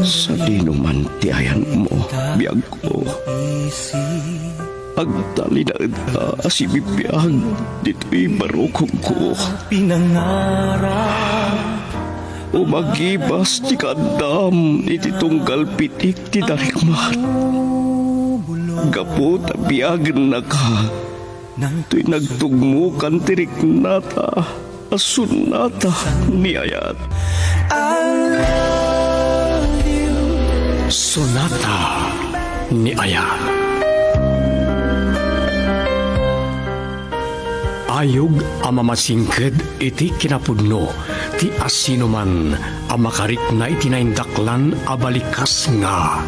Sa dinuman tiayan mo, biyag ko. Agtalinad ka, asibibiyag, dito'y barukong ko. Umagibas ti kadam, iti tunggal pitik ti darikmat. Gapo tabiyag na ka, to'y nagtugmukan tirik nata, asunata ni ayat. Sonata ni Ayat. Ayog ang mamasingked iti kinapudno, ti asino man ang makarik na itinaindaklan abalikas nga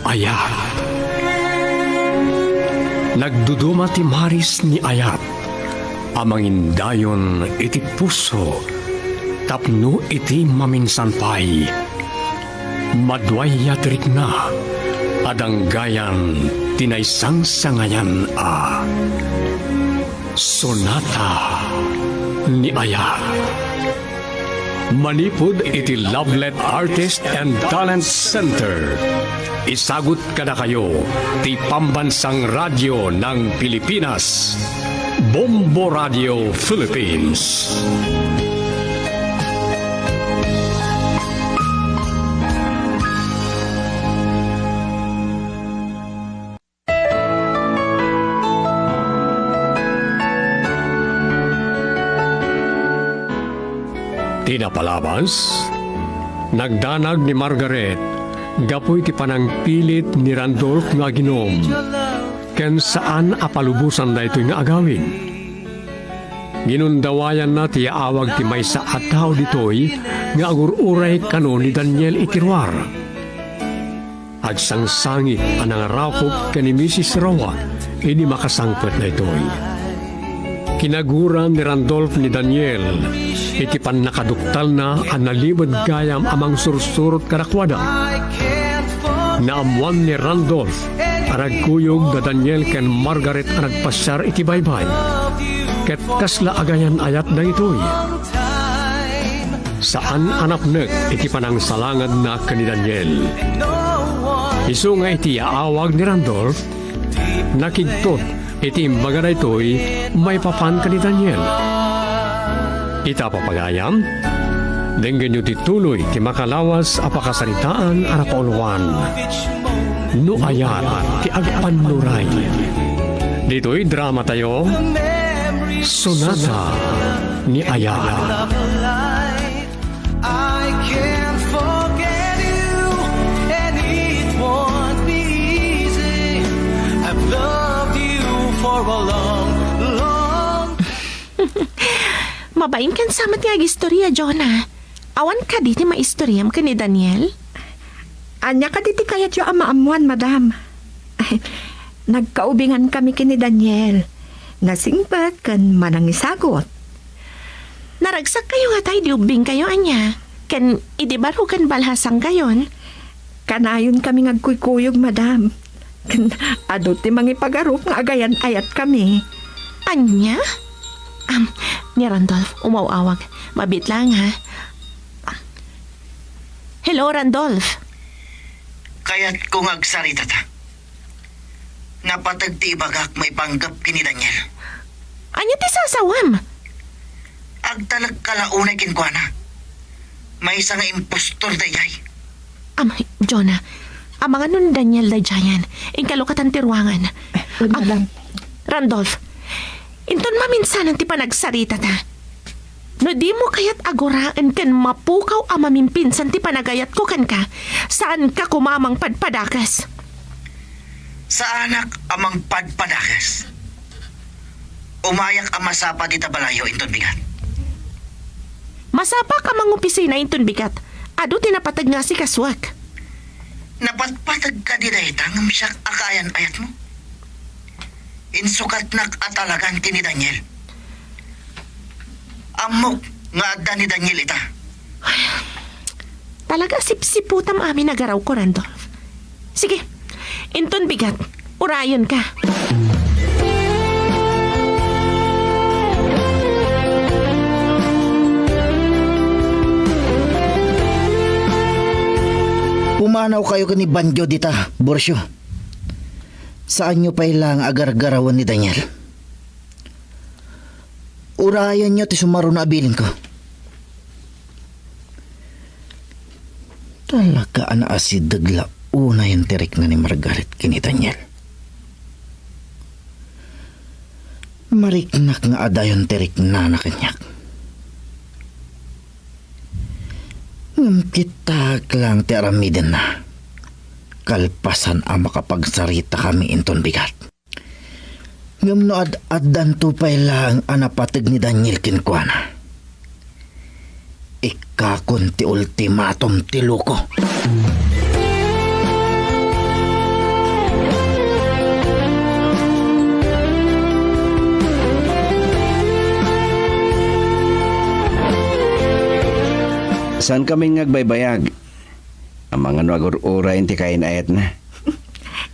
Ayat. Nagduduma ti maris ni Ayat, amangindayon iti puso, tapno iti maminsanpay. Madway yatrik na, adang gayan tinaysang sangayan a. Sonata ni Ayat. Manipod iti Lovelet Artist and Talent Center. Isagot kada kayo ti Pambansang Radyo ng Pilipinas, Bombo Radio Philippines. Tinapalabas, nagdanag ni Margaret, gapoy ti panangpilit ni Randolph nga ginom, ken saan apalubusan na ito'y nga agawin. Ginundawayan na ti awag ti maysa at tao dito'y nga agururay kano ni Daniel itirwar. Agsangsangit ang nangarakop ka ni Mrs. Rawa, ini makasangpet na ito'y. Kinaguran ni Randolph ni Daniel, iti pan nakaduktal na ang nalimod gayam amang sursurot karakwada. Naamuan ni Randolph, aragkuyog na Daniel ken Margaret ang nagpasyar iti baybay. Ket kasla agayan ayat na ito'y. Saan anapnek iti panang salangad na kani Daniel. Isu nga iti aawag ni Randolph, nakigtot iti imbaga na ito'y may papan ka ni Daniel. Ita papagayam, denggan nyo tituloy ti makalawas apakasaritaan arapauluan. No ayat ti agpanuray. Dito'y drama tayo, Sonata ni Ayat. Mabaim kan samat nga istorya, Jonah. Awan ka diti maistoryam ka ni Daniel? Anya ka diti kayat yung amaamuan, madam. Nagkaubingan kami kini Daniel. Nasingbat kan manangisagot. Naragsak kayo nga tayo, diubing kayo, anya. Kan idibaro kan balhasang kayon. Kanayon kami ngagkuykuyog, madam. Ado ti mangipagarok nga agayan ayat kami. Anya? Ni Randolph, umawawag. Mabit lang, ha? Hello, Randolph. Kaya't kung agsarita ta. Napatag ti ibagak may panggap kini Daniel. Anya ti sasawam? Agtalag kalaunay kinkwana. May isang impostor dayay. Jonah, ang mga nun Daniel dayayan, inkalukatan tirwangan. Madam. Randolph, inton maminsanan ti panagsarita ta. No di mo kayat aguraan kan mapukaw ang mamimpinsan ti panagayat ko kan ka, saan ka kumamang padpadakas? Sa anak amang padpadakas. Umayak ang masapa di tabalayo inton bigat. Masapa ka mang opisina inton bigat, ado tinapatag nga si kaswak. Napatpatag ka di daytang siyak akayan ayat mo. Insukat nak atalagan kini Daniel. Amok nga adda ni Daniel ita. Talaga sipsiputam amin nagaraw ko, Randolph. Sige, inton bigat, urayon ka. Pumanaw kayo ni Banjo dita, Borsyo. Saan nyo pa ilang agar-garawan ni Daniel? Urayan nyo ti sumaro na abilin ko. Talaga ana si dagla una yung tirik na ni Margaret kini Daniel. Mariknak nga adayon tirik na nakanyak. Ngam kita lang ti aramiden na. Kalpasan ang makapagsarita kami inton bigat. Ngam no ad-addan tupay lang anapatag ni Daniel kinkwana. Ikakon ti ultimatum ti luko. Saan kami ngagbaybayag? Ang mga nuagur-ura inti kain ayat na.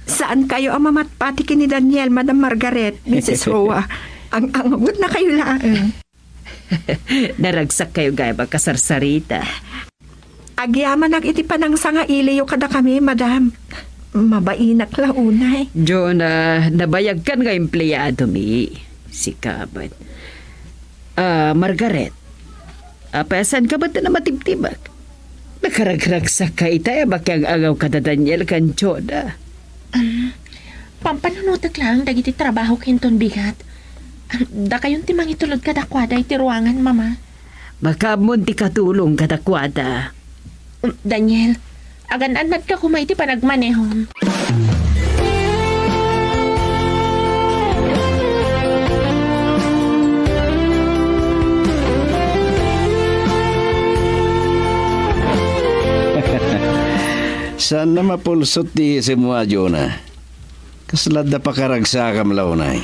Saan kayo ang mamatpati kini Daniel, Madam Margaret, Mrs. Roa? Ang angot na kayo lang. Naragsak kayo gaya magkasarsarita. Agyaman iti panang sanga iliyo kada kami, Madam. Mabainak la unay. Jonah, nabayag kan nga empleyado mi. Si Kabat. Margaret. Apasan ka ba na matibtibag? Nakaragragsak ka itay bakyang agaw ka da Daniel kan Jonah. Pampanunutak lang, dagiti trabaho kinton bigat. Da kayon ti mangitulod kadakwada iti ruangan, Mama. Makamon ti katulong katakwada. Daniel, agan-anad ka kumay ti panagmanehon. Saan na mapulsot ti semua Jonah? Kaslad na pakaragsakam launay.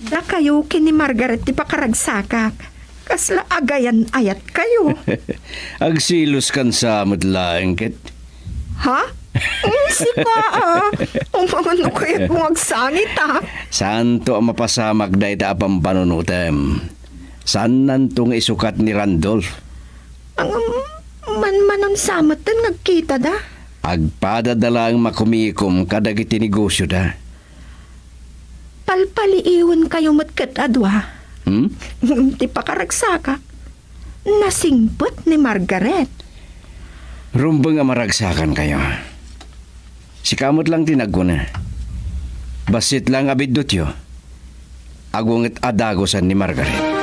Da kayo kini Margaret ti pakaragsakak. Kasla agayan ayat kayo. Agsilos kan sa mutlaeng ket. Ha? Si ka Umano kayo kung agsangit Saan to ang mapasamag da ita apang panunutem? Saan nantong isukat ni Randolph? Ang man-manon samot din nagkita da. Agpadadala ang makumikom kadagiti negosyo da. Palpaliiwan kayo matkat adwa. Ti pakaragsaka. Nasingpot ni Margaret. Rumbang nga maragsakan kayo. Si kamot lang tinagko na. Basit lang abidot yo. Agungit adagosan ni Margaret.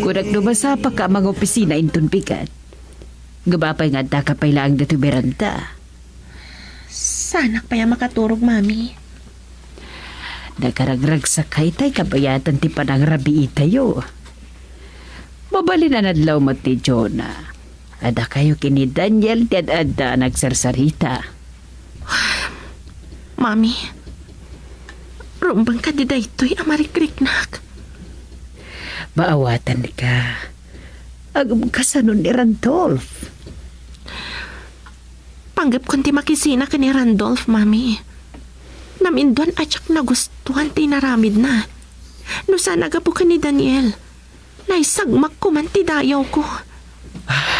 Kunak dumasa pa ka mga opisina inton bigat. Gabapay nga da kapay lang dito beranta. Sana pa yung makaturog, Mami. Nagaragrag sa kaytay kabayatan ti panang rabi itayo. Mabali na nadlaw mo ti Jonah. Ada kayo kini Daniel ti ad-adda nagsarsarita. Mami, rumbang ka di daytoy amarikrik-nak. Maawatan ka. Agam kasanon ni Randolph. Panggap kon ti makisina ka ni Randolph, Mami. Naminduan atsak nagustuhan ti naramid na. No sana gapo ka ni Daniel. Naisagmak ko man ti dayaw ko.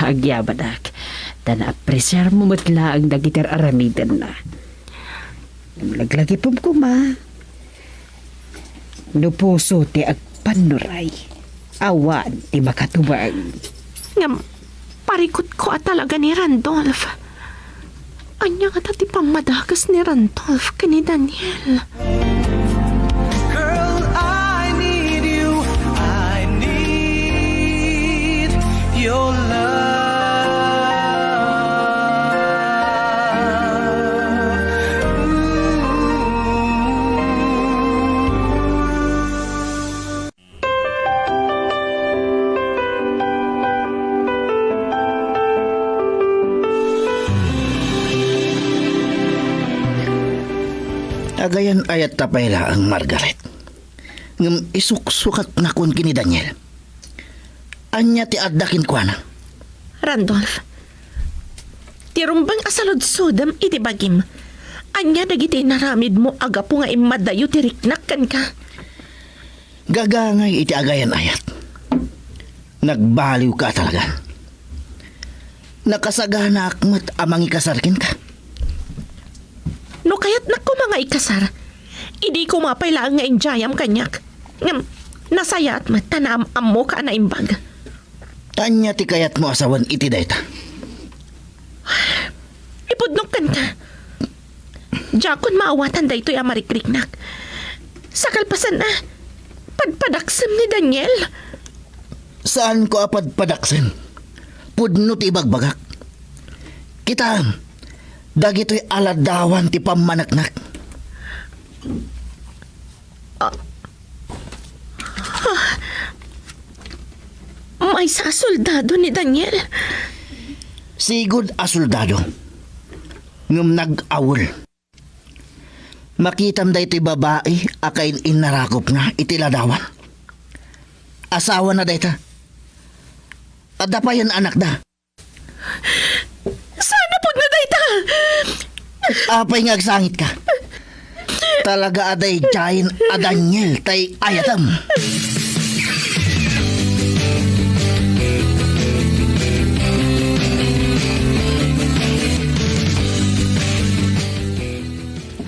Agyabadak. Na-appresyar mo matla ang dagitar aramidan na. Laglagi po ko ma. Nupuso ti agpanuray. Awan ti makatubag. Ngam, parikot ko at talaga ni Randolph. Anya nga ti pamadagas ni Randolph ka ni Daniel. Girl, I need you. I need your love. Agayan ayat tapayla ang Margaret. Ngam isuksukat na kun kini Daniel. Anya ti addakin kwa na. Randolph, ti rumbang asalodsodam iti bagim. Anya dagiti naramid mo aga po nga imadayo tiriknakan ka. Gagangay iti agayan ayat. Nagbaliw ka talaga. Nakasagana akmat amang ikasarkin ka. No kaya't nako mga ikasar, idi ko mapailaan nga enjayam kanyak. Ngam, nasaya at matanam mo ka na imbag. Tanya ti kayat mo asawan iti dayta. Ipudnokan ka. Jakon maawatan da ito'y amarikliknak. Sa kalpasan na, padpadaksam ni Daniel. Saan ko apad padaksen? Pudno ti bagbagak. Kita, dagito'y aladawan ti pamanaknak. May sa soldado ni Daniel. Sigud a soldado. Ngum nag-awol. Makitam da ito'y babae akain inarakop na itiladawan. Asawa na dayta. Adda pa yan anak da. Sana po na dayta. Apay ngagsangit ka. Talaga aday giant a Daniel tay ayatam.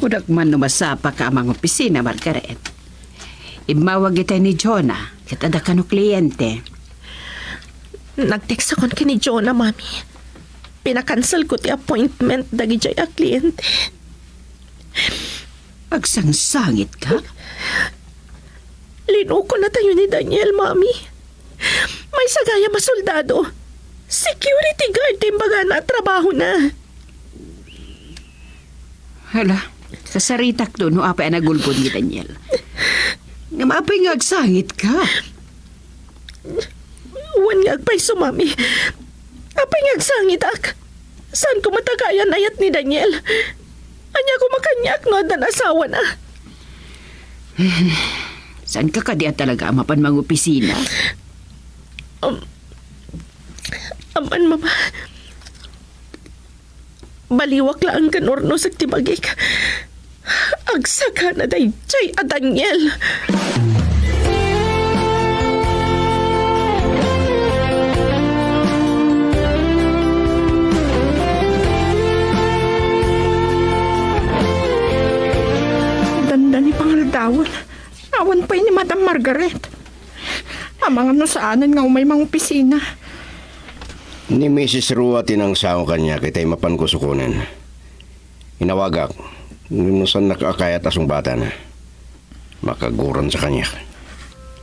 Udak man numasapa ka amang opisina, Margaret. Imawag ita ni Jonah, kitada ka no kliyente. Nag-text akon kini Jonah, mami. Pinakansel ko ti appointment dagi jay a kliyente. Agsangsangit ka? Linuko na tayo ni Daniel, mami. May sagaya masoldado. Security guard din baga na trabaho na. Hala, sa saritak doon, no apay nagulpod ni Daniel. Namapay nga agsangit ka. Wan nga agpay sumami. Apay nga agsangit ak. Saan ko matagayan ayat ni Daniel? Anya ko makanyak no dan asawa na. Saan ka kadiya talaga mapan mga opisina? Aman, mama. Baliwak lang kanorno sa tibagik. Agsaka na day jay a Daniel. Ganda ni pangaldawan. Awan pa ni Madam Margaret. Amang ano saanan nga umay mga opisina. Ni Mrs. Rua tinangsaw kanya kita'y mapankusukunan. Inawagak, nusan nakakayat asong bata na. Makaguran sa kanya.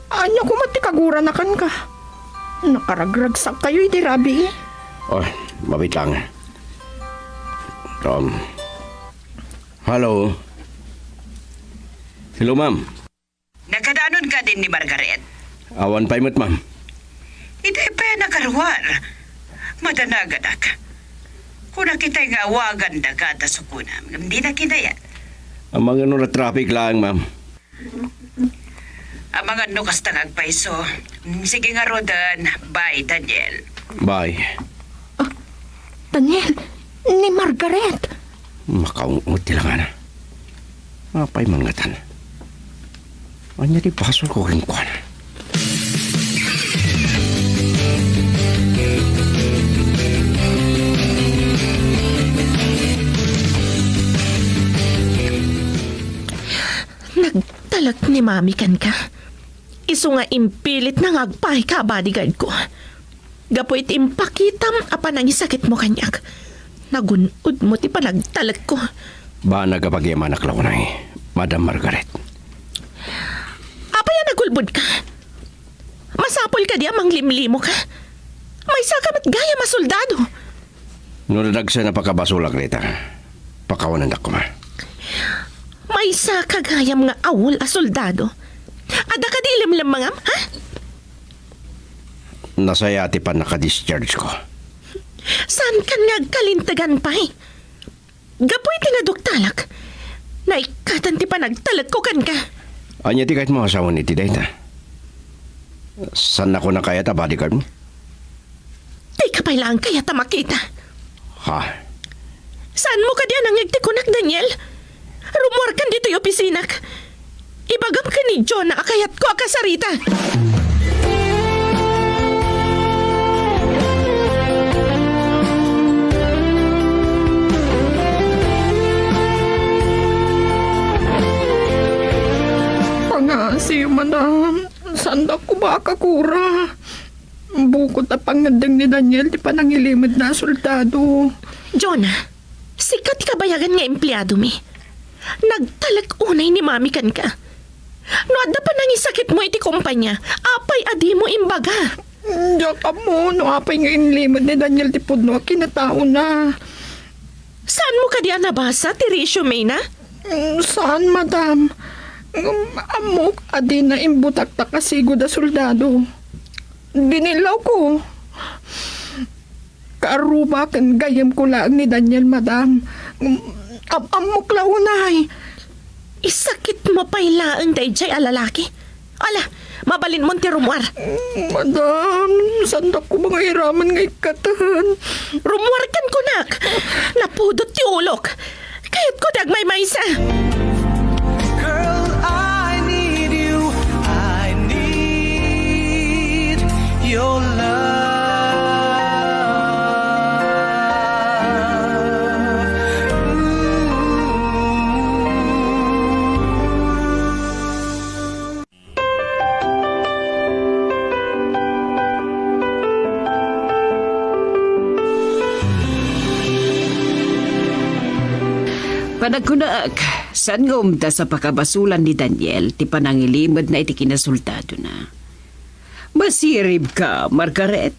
Anya ko matikagura na kan ka. Nakaragragsak kayo iti rabi. Oh, mabit lang. Hello? Hello, ma'am. Nakadanon ka din ni Margaret. Awan paimot, ma'am. Hindi pa nakarwar. Madanagadak. Kung nakita nga awagan da ka sukunam, hindi na kinaya. Ang mga na traffic lang, ma'am. Ang mga nukas na agpaiso. Sige nga Rodan. Bye, Daniel. Bye. Daniel, ni Margaret. Makaungot lang na. Mapay mangatan. Anya di pasol ko rin kwa na. Nagtalag ni mami kan ka. Iso nga impilit na ngagpay ka bodyguard ko. Gapoy iti impakitam apa nang isakit mo kanyak. Nagunod mo ti panagtalag ko. Ba nagapagyaman aklaw na Madam Margaret. Apa yan nagulbod ka? Masapol ka di amang limlimo ka. May sakamat gaya masoldado. Nunadagsa na pakabasulak nita. Pakawanan ako ma. May sa kagayam nga awol a soldado. Ada ka di limlim mangam, ha? Nasayati pa nakadischarge ko. Saan kan nga kalintagan pa eh? Gapoy ti nga duktalak. Naikatan ti pa nagtalag ko kan ka. Anya ti kahit mo asawa ni Tidayta. Saan ako na kaya ta bodyguard mo? Di ka pa lang kaya ta makita. Ha? Saan mo ka diyan ang nagtikunak, Daniel? opisinak. Ibagam ka ni John na akayat ko akasarita. Pangasiyo, madam. Sanda ko ba kakura? Bukod na pangadang ni Daniel, di pa nangilimid na soldado. John, sikat ka bayagan nga empleyado mi. Nagtalag unay ni mami kan ka. No, adda pa nang isakit mo iti kumpanya, apay adi mo imbaga. Diyak mo, no apay nga inlimid ni Daniel di pudno, kinatao na. Saan mo ka diyan nabasa, ti resume na? Saan, madam? Amok, adi na imbutak-tak kasigo da soldado. Dinilaw ko. Kaaruba kan gayam ko lang ni Daniel, madam. Amok launay. Isakit mo pa'y laang dayjay alalaki. Ala, mabalin mo ti rumwar. Madam, sanda ko mga iraman ngay katahan. Rumwar kan kunak. Napudot ti ulok. Kahit ko dagmay maysa. Girl, I need you. I need your love. Panagkunaak, saan nga umda sa pakabasulan ni Daniel, ti panangilimod na iti kinasultado na. Masirib ka, Margaret.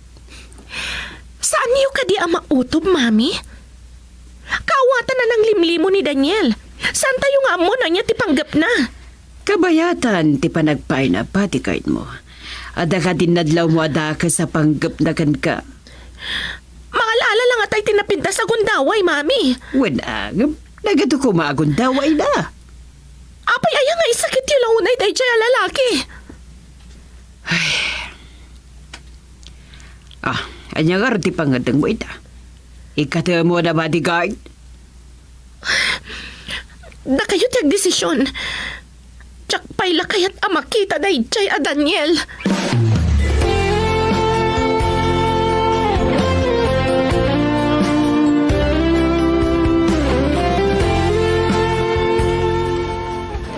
Saan niyo ka di ama utob, mami? Kaawatan na ng limlimo ni Daniel. Saan tayo nga mo na niya ti panggap na? Kabayatan, ti panagpay na pati kahit mo. Ada ka din nadlaw mo ada ka sa panggap na kan ka. Maalala lang at ay tinapinta sa gundaway, mami. Wanag, nagato ko maagundaway na. Apay aya nga isakit yung launay day jay lalaki. Anya nga rati pangadang mo ita. Ikata mo na bodyguard. Da kayo tiyag desisyon. Tsak payla kayat amakita day jay a Daniel.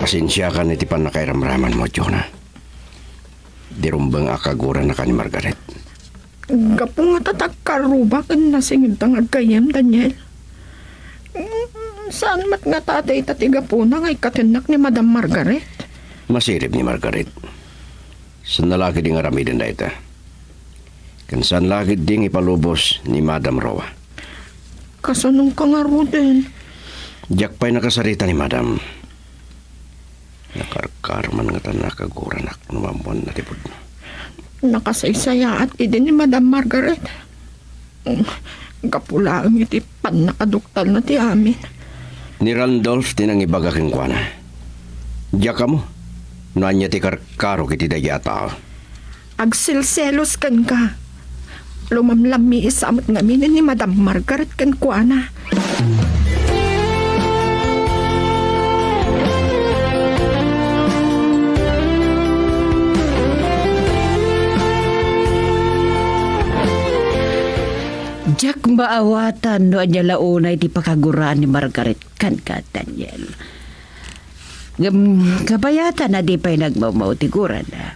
Pasensya ka ni tipan na kairamraman mo, Jonah. Dirumbang akagura na ka ni Margaret. Gapo nga tatak karuba kan nasingid tang agkayam, Daniel. Saan mat nga tatay tatiga po na ngay katinak ni Madam Margaret? Masirip ni Margaret. San nalaki ding aramidin na ita. Kansan lagi ding ipalubos ni Madam Roa. Kasanong ka nga ro din? Diyak pa'y nakasarita ni Madam. Nakarkarman nga tanakagura na numamon na tipod. Nakasaysaya at idin ni Madam Margaret. Kapula ang iti pan nakaduktal na ti amin. Ni Randolph din ang ibaga keng kuana. Diyak ka mo. Nanya ti karkaro kiti daya tao. Agsilselos kan ka. Lumamlami isamot nga minin ni Madam Margaret kan kuana. Jack maawatan no anya launay di pakaguraan ni Margaret kan ka, Daniel. Kabayatan na di pa'y nagmamautiguran na.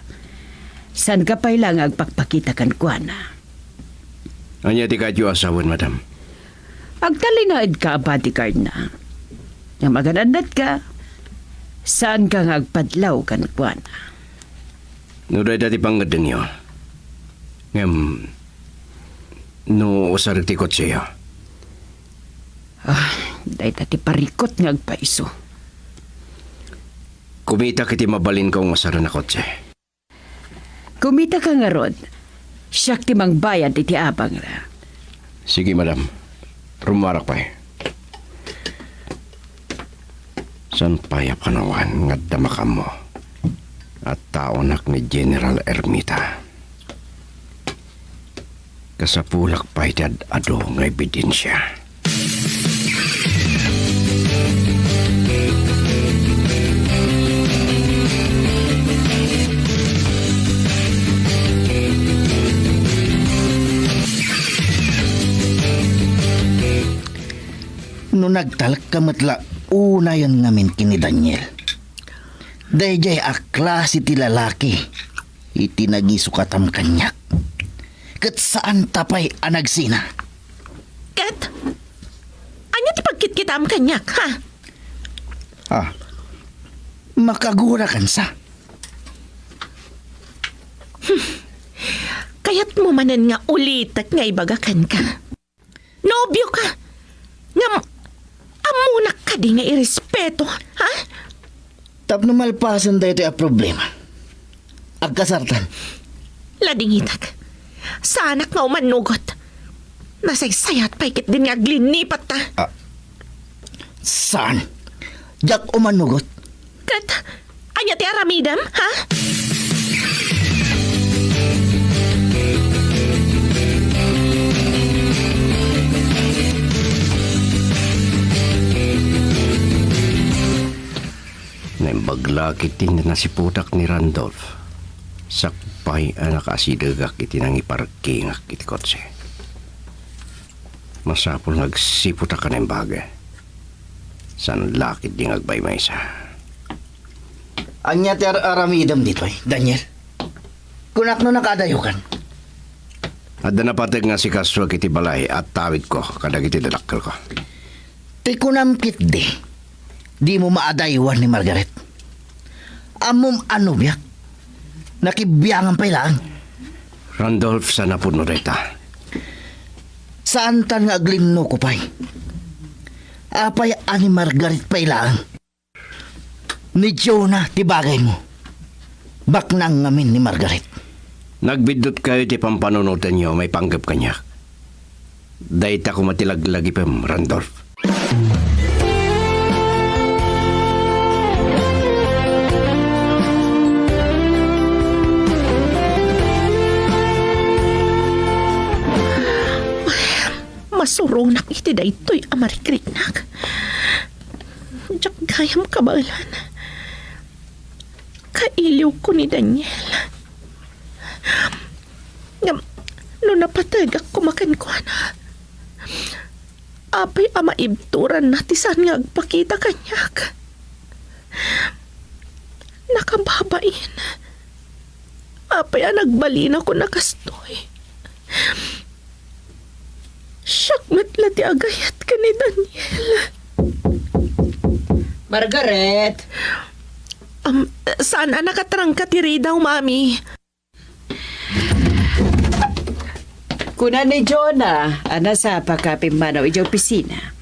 San ka pa'y lang agpakpakita kan kuana? Anya ti kadyo asawan, Madam. Agtalinaid ka bodyguard na. Nga maganandat ka, saan ka agpadlaw kan kuana? Nuday dati panggad din yun. No usarig ti kotseyo. Day tati parikot nga agpaiso. Kumita kiti mabalin kong masara na kotse. Kumita ka nga rod, siyak ti mangbayad iti abang na. Sige, Madam. Rumarak pa eh. San paya panawan nga damakam mo at taonak ni General Ermita. Kasapulak pa'y ado nga ebidensya. nagtalak kamatla una yan ngamin kini Daniel. Dayjay akla si ti lalaki. Iti nagisukatam kanyak. Kat saan tapay anagsina? Kat, anya ti pagkit-kitam kanyak, ha? Ah, makagura kan sa. Kaya't mo manan nga ulitak nga ibagakan ka. Nobyo ka. Nga, amunak ka di nga irespeto, ha? Tapno malpasan dahi ito yung problema. Agkasartan. Ladingitak. Sana nga umanugot. Nasaysayat pa ikit din nga glinipat ta. Saan? Jak umanugot. Kat, anya ti aramidam, ha? Naimbagla kiti na nasiputak ni Randolph. Sakpay anak asidagak iti nang iparkingak iti kotse. Masapul nagsiputak ka na yung bagay. San lakit di ngagbaymay sa. Anya ti aramidam dito Daniel. Kunak no nakadayukan. Adda na patag nga si Kaswag iti balay at tawid ko kadag iti dadakkel ko. Ti kunampit di. Di mo maadaywan ni Margaret. Amom ano biyak? Nakibiyangan pa ilang. Randolph sa napunureta. Saan tan nga aglimno ko pa'y? Apay ani Margaret pa ilang. Ni Jonah ti bagay mo. Baknang ngamin ni Margaret. Nagbidot kayo ti pampanunutan nyo may panggap kanya. Dahit ako matilaglagi pa Randolph. Masurunak iti daytoy amarikrinak. Diyak gayam kabalan. Kailiw ko ni Daniel. Ngam, no napatagak kumakan ko na. Apay amaibturan na tisan nga agpakita kanyak. Nakababain. Apay nagbalina ko nakastoy. Syakmat lati agayat ka ni Daniel. Margaret! Saan nakatarang katiri daw, Mami? Kuna ni Jonah, ana sa pakapim manaw iti opisina.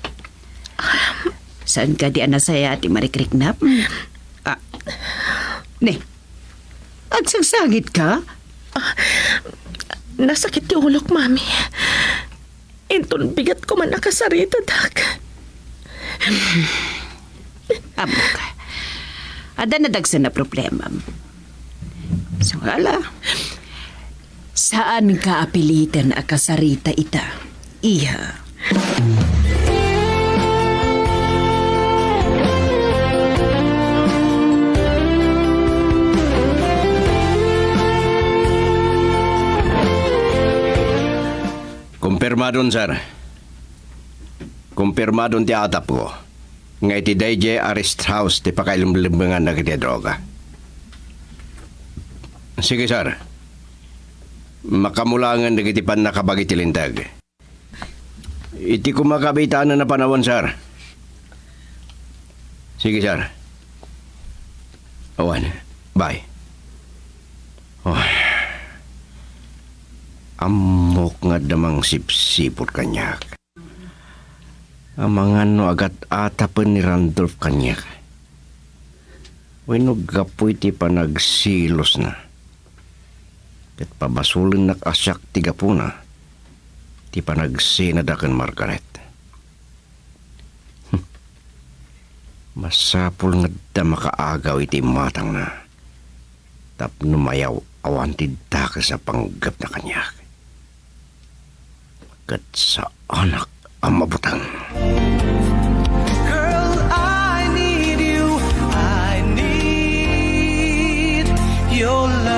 Saan ka di ana saya ati marikriknap? Ne, agsangsangit ka? Nasakit yung ulok, Mami. Inton bigat ko man nakasarita, Dak. Amo ka. Ada na dagsan na problema. So, ala. Saan ka apilitan akasarita ita? Iha. Kumpirmadon, sir. Kumpirmadon ti atap ko. Nga iti DJ arrest house ti pakailimlimbangan na kiti droga. Sige, sir. Makamulangan na kiti pan nakabagi tilintag. Iti kumakabitaan na panawon, sir. Sige, sir. Awan. Bye. Oh. Amok nga damang sipsipot kanyak. Amangan no agat atapan ni Randolph kanyak. Weno gapoy ti panagsilos na. Ket pabasulin nak asyak tiga puna. Ti panagsinadakan Margaret. Masapul nga da makaagaw iti matang na. Tapno mayaw awan ti daka sa panggap na kanyak. Kat sa anak ang mabutang. Girl, I need you. I need your love.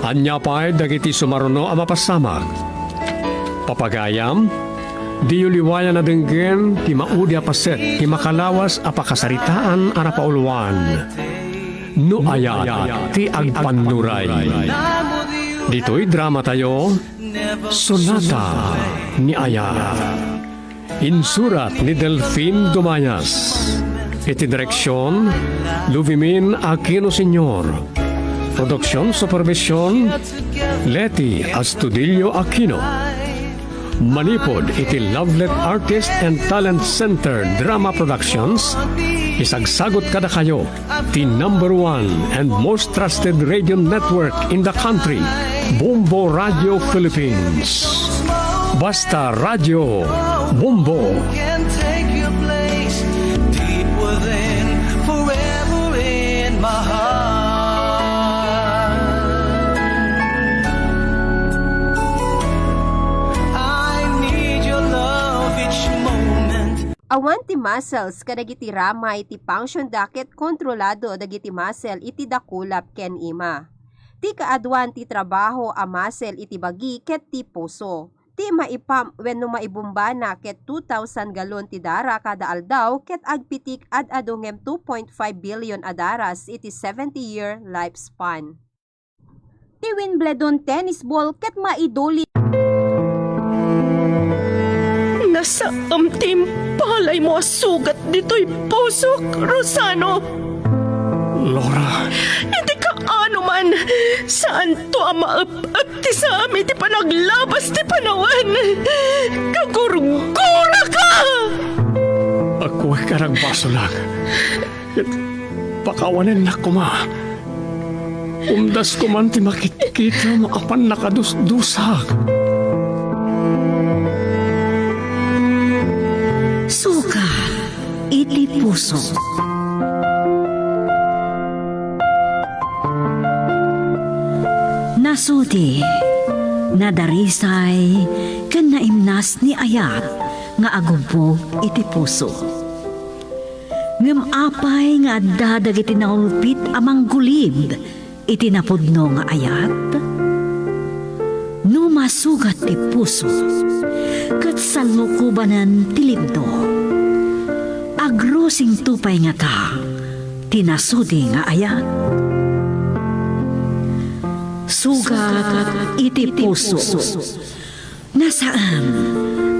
Anya pa'y dagiti sumaruno ang mapasamak. Papagayam, di uliwaya na denggen ti maudi apaset ti makalawas apakasaritaan ara pauluan. No aya ti agpannuray. Dito'y drama tayo, Sonata ni Aya. Insurat ni Delfin Dumayas. Iti direksyon, Luvimin Aquino Sr. Produksyon Supervision, Leti Astudillo Aquino. Manipod iti Lovelet Artist and Talent Center Drama Productions. Isagsagot kada kayo, the #1 and most trusted radio network in the country, Bombo Radio Philippines. Basta Radio Bombo. Can take your place deep within, forever in my heart. I need your love each moment. Awan ti muscles kadagiti rama iti function daket kontrolado dagiti muscle iti dakulap ken ima. Ti kaadwan ti trabaho a muscle iti bagi ket ti puso. Ti maipam wenno maibumbana ket 2,000 galon ti dara kada aldaw ket agpitik ad adungem 2.5 billion adaras iti 70-year lifespan. Ti Wimbledon tennis ball ket maiduli Nasa amtim palay mo sugat dito'y pusok, Rosano. Laura, Hindi ka ano man. Saan to ang maap-ap ti sa amin ti panaglabas ti panawan? Kagurgura ka! ako ay karagbaso lang. Pakawanin na ko ma. Umdas ko man ti makikita mo apan nakadusdusak. Suka, iti puso. Nasudi, nadarisay, ken naimnas ni Ayat, nga agubog iti puso. Ngem apay nga adda dagiti naulpit amang gulib, iti napudno nga Ayat. No masugat ti puso, kat salukubanan ti libdo. Agrosing tupay nga ta, tinasudi nga Ayat. Sugat iti puso, nasaan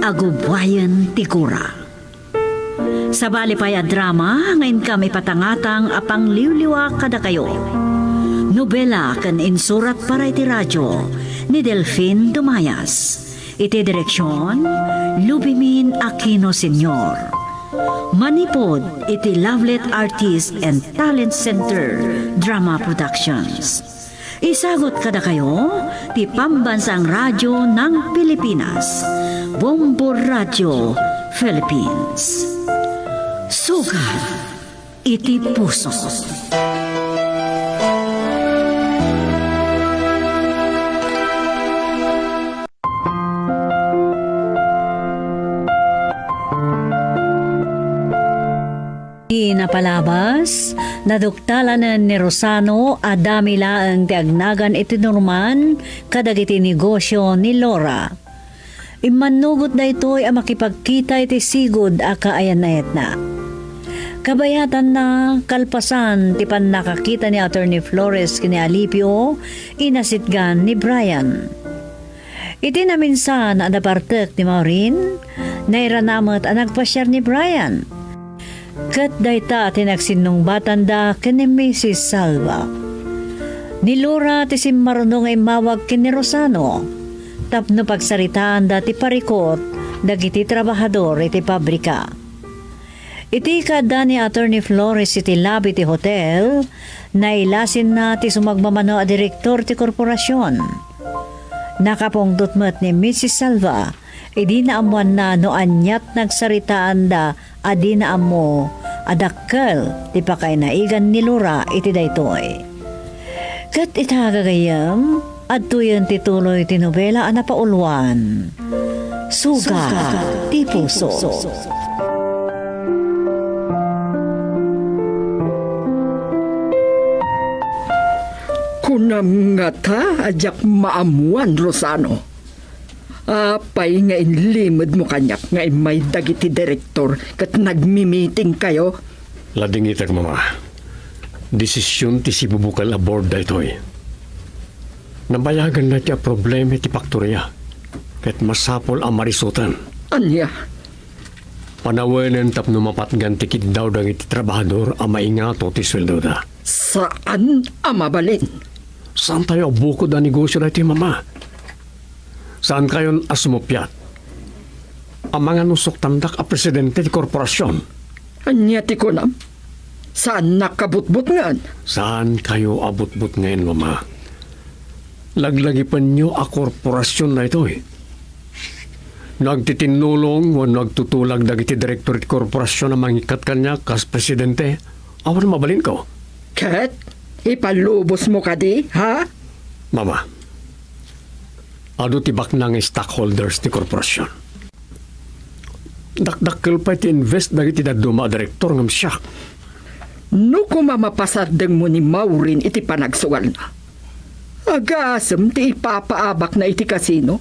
agubwayan ti kura. Sa balipay a drama, ngayon kami patangatang apang liwliwa kada kayo. Nobela kan insurat para iti radyo ni Delfin Dumayas. Iti direksyon, Lubimin Aquino Sr. Manipod iti Lovelet Artist and Talent Center Drama Productions. Isagot kada kayo, ti Pambansang Radyo ng Pilipinas, Bombo Radio Philippines. Sugat iti puso. Napalabas, naduktalan ni Rosano adami laang tiagnagan iti norman kadagiti negosyo ni Laura. Imanugot na ito'y ang makipagkita iti sigod a kaayanayat na. Kabayatan na kalpasan ti pan nakakita ni Attorney Flores kini Alipio inasitgan ni Brian. Iti na minsan ang napartek ni Maureen nairanamat ang nagpasyar ni Brian. Kat dayta tinagsinong batanda kini Mrs. Salva. Ni Laura ti simmarunong ay mawag kini Rosano. Tapno pagsaritaan dati parikot dagiti trabahador iti pabrika. Iti kada ni Attorney Flores iti labi ti hotel na ilasin na ti sumagmamano a direktor ti korporasyon. Nakapongdot met ni Mrs. Salva idi na amuan na no anyat nagsaritaan da adi na amo adakkel ti pakainaigan ni Laura iti daytoy. Kat itagagayam adto yun tituloy ti nobela a napauluan. Suga ti puso. Unam nga ta, ajak maamuan, Rosano. Apay nga inlimod mo kanyak nga may dagiti direktor kat nagmi-meeting kayo. Lading itag, mama. Desisyon ti si bubukal aboard da ito'y. Nabayagan na ti a problema ti paktorya. Ket masapol ang marisutan. Anya, Panawanan tapno mapatgan tikit daw dang iti trabahador ang maingato ti sweldo da. saan amabalin? Saan tayo bukod ang negosyo na iti, mama? Saan kayon asumupyat? Ang mga nusok tandak a presidente ti korporasyon. Anya ti kunam? Saan nakabutbut ngan? Saan kayo abot-bot ngayon, mama? Laglagipan nyo a korporasyon na ito eh. Nagtitinulong o nagtutulag dagiti direktor ti korporasyon na mangikat kanya kas presidente. Awan mabalin ko. Kat, ipalubos mo ka di, ha? Mama, ado tibak ng stockholders ti korporasyon. Dakdakkel pa ti invest dagiti daduma direktor ngam siya. No kumamapasadeng mo ni Maureen iti panagsugal na. Agasem ti ipapaabak na iti kasino.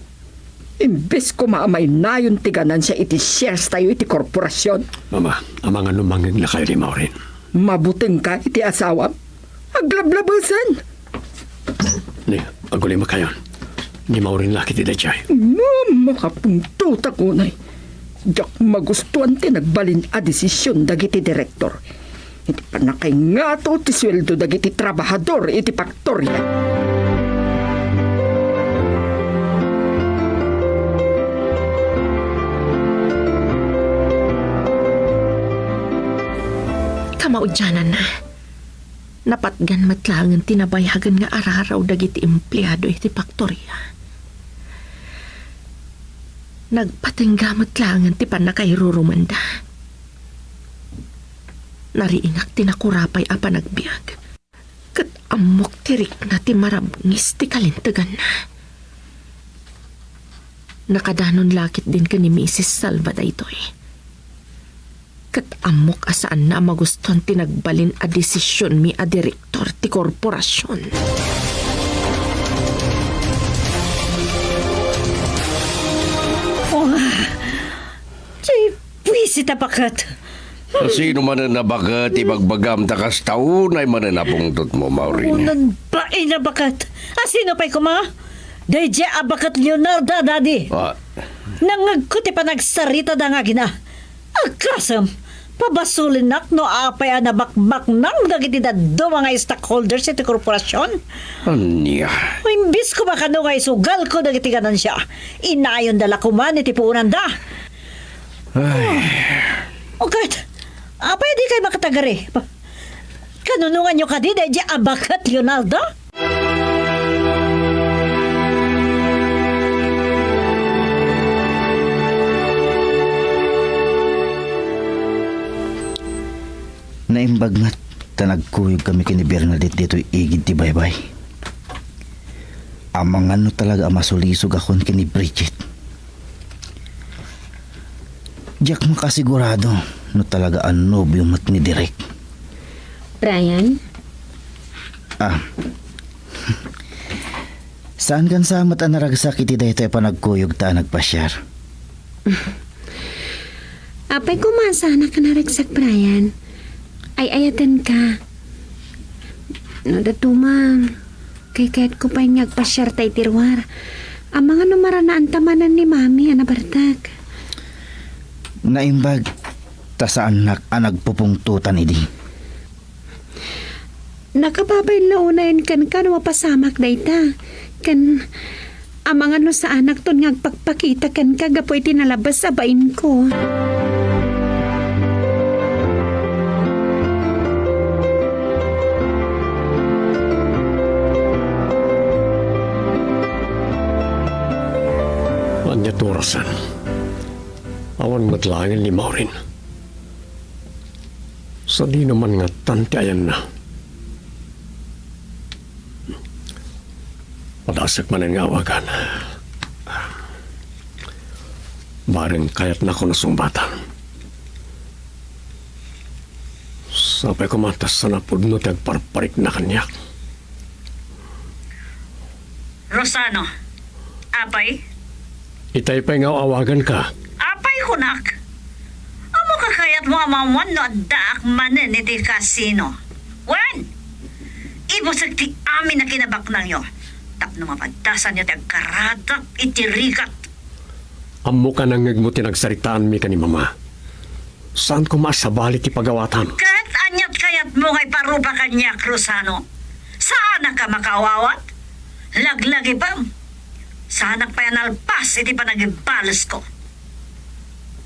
Imbes kumaamay nayon ti ganan siya iti shares tayo iti korporasyon. Mama, ang mga numangin na kayo ni Maureen. Mabuting ka iti asawam. Aglablabasan. Ni, aguli makayon. Ni Maureen laki ti dayjay. Makapungtuta ko na. Yak magustuhan ti nagbalin a desisyon dagiti direktor. Iti panakay nga to ti sweldo dagiti trabahador iti faktorya. Kamaudyanan na. Napatgan matlangan tinabayhagan nga araraw dagiti empleyado iti faktorya. Nagpatingga matlangan ti panakairurumanda. Nariingak tinakurapay a panagbiag. Kat amok tirik na ti marabngis ti kalintagan na. Nakadanon lakit din ka ni Mrs. Salva daytoy. Kat amok asaan na magustuhan tinagbalin a desisyon mi a direktor ti korporasyon. Pwisit apakat. Sino man na nabagat, ibagbagam takas taon ay man na napungtot mo, Maureen. Unan ba inabakat? Sino pa'y kuma? Dayjay abakat Leonardo, daddy. Ah, Nangagkuti pa nagsarita da nga gina. Agkasam, pabasulin nak no apay na bakbak nang dagiti daddo mga stockholders iti korporasyon. anya. Imbis ko baka no nga isugal ko dagiti ganan siya. Inayon dala kuman iti puunan da. Okay, apay di kayo makatagari. Kanunungan nyo ka di dahil abakat Leonardo? Naimbag nga tanagkuyog kami kini Bernadette dito'y igid ti baybay. Amang ano talaga masulisog akon kini Bridget. Diyak makasigurado no talaga ang nobyo mat ni Direk. Brian? Saan kan sa mata naragsak iti daytoy panagkuyog ta nagpasyar? Apay kumasa na ka naragsak, Brian. Ay ayatan ka. No, datuma. Kay kahit ko pa'y ngagpasyar tay tirwar. Ang mga numara na antamanan ni Mami, anabartag. Naimbag ta sa anak ang nagpupungtutan idi. Nakababay na unayin kan mapasamak dayta. Kan amang ano sa anak ton ngagpagpakita kan kagapoy tinalabas sa bain ko. Anya Torasan. Awan matlangin ni Maureen. Sa di naman nga tante ayan na. Padasak man ang awagan. Baring kayat na ako nasumbatan. Sapay ko matas sa napudno tag parparik na kanyak. Rosano. Apay? Itay pa nga awagan ka. Apay kunak. Amo ka kayat mga mamuan no daak manen iti kasino. Wen! Ibo sa ti amin na kinabak na nyo. Tapno mapadtasan nyo ti agkaradak iti rigat. Amo ka nang mo tinagsaritaan mi ka ni mama. Saan ko masabali ti pagawatan? Kahit anyat kayat mo ngay parupa kanya, Rosano. Saan ka makawawat? Laglagi pa. Saan pa yan alpas, iti pa nagibalas ko.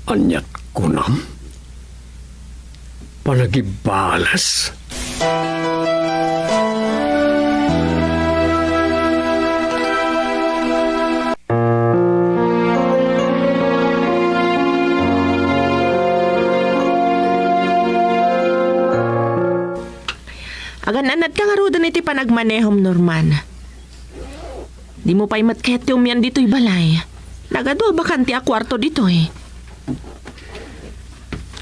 Anyat ko nam? Panagibalas? Agan-anad ka nga rodan iti panagmanehom, Norman. Di mo pa'y matkhet yung yan dito'y balay. Nagado bakan ti a kwarto dito eh.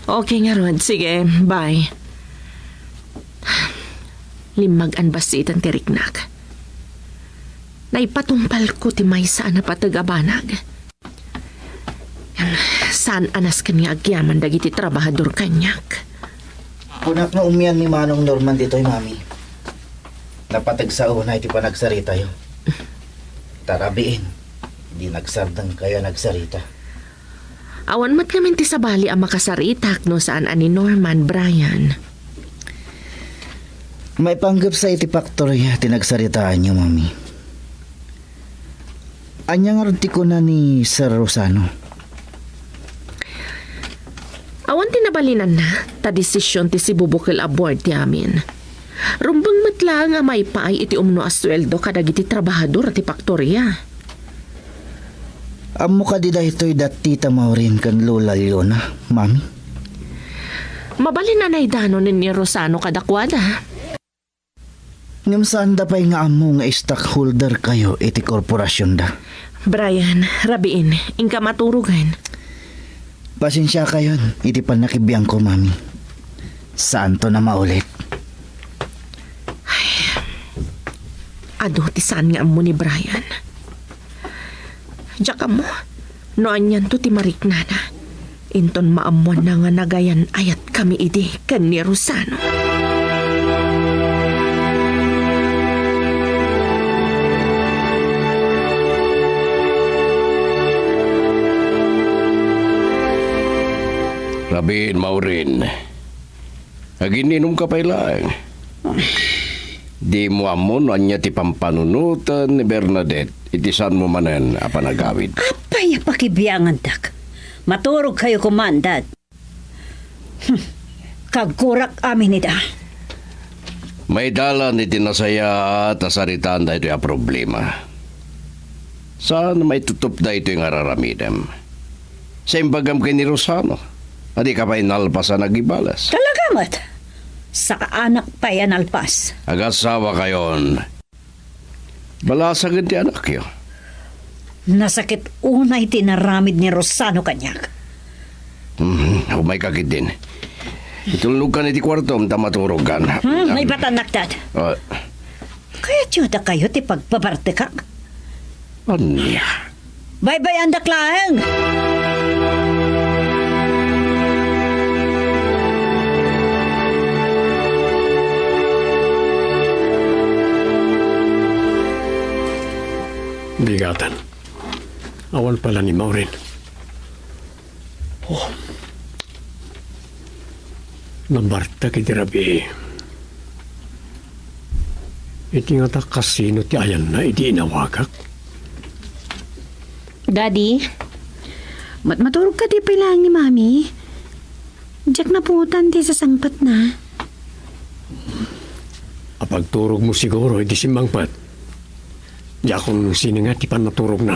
Okay nga Rod, sige, bye. Limag-an basitan ti riknak. Naipatumpal ko ti may saan na patagabanag. Saan anas kanya agyaman dagiti trabahador kanyak. Kunak na umiyan ni Manong Norman dito'y mami. Napatag sa una iti panagsarita yo. Tarabiin, di nagsardang kaya nagsarita. Awan mat namin ti sabali ang makasaritak no saan ani Norman, Brian. May panggap sa iti faktorya tinagsaritaan niyo, mami. Anyang artiko na ni Sir Rosano. Awan tinabalinan na, ta desisyon ti si Bubukil aboard ti amin. Rumbang matla nga may paay iti umno asweldo kadagiti trabahador ti faktorya. Amo ka di dahito'y datita maurin kan Lola Leona, mami. Mabalin na naidano ni Rosano kadakwada. Ngam saan da pa'y nga amo nga stockholder kayo iti korporasyon da. Brian, rabiin, ingka maturugan. Pasensya kayo, iti pan nakibiyang ko, mami. Saan to na maulit? Ado ti saan nga amo ni Brian. Diyak mo, noan yan to ti mariknana. Inton maamuan na nga nagayan ayat kami idi kan ni Rosano. Rabiin, Maurin. Agininom ka pa ilang. Di mo amon anya ti pampanunutan ni Bernadette. Itisan mo manen apanagawid. Apay pakibiyangan dak. Maturog kayo kumandat. Kagkurak amin ida. May dalan iti nasaya at asaritaan da ito yung problema. Saan may tutup da ito yung araramidem? Sa imbagam kay ni Rosano. Adi ka pa inalpasan nagibalas. Talagamat. Sa kaanak pa yan alpas. Agasawa kayon. Balasagin ti anak yo. Nasakit unay tinaramid ni Rosano kanyak. May kakit din. Itulog ka iti kwarto, maturog ka. May batanak dad. Kaya tiyuda kayo ti pagpaparte ka. Anya? Bye-bye ang daklang! Bigatan. Awan pala ni Maureen. Oh. Nambarta kiti rabi. Iti nga ta kasino ti ayan na iti inawagak. Daddy, maturog ka di pilang ni Mami. Diyak na putan ti sasangpat na. Apagturog mo siguro iti simbangpat. Di akong siningat ti panaturog na.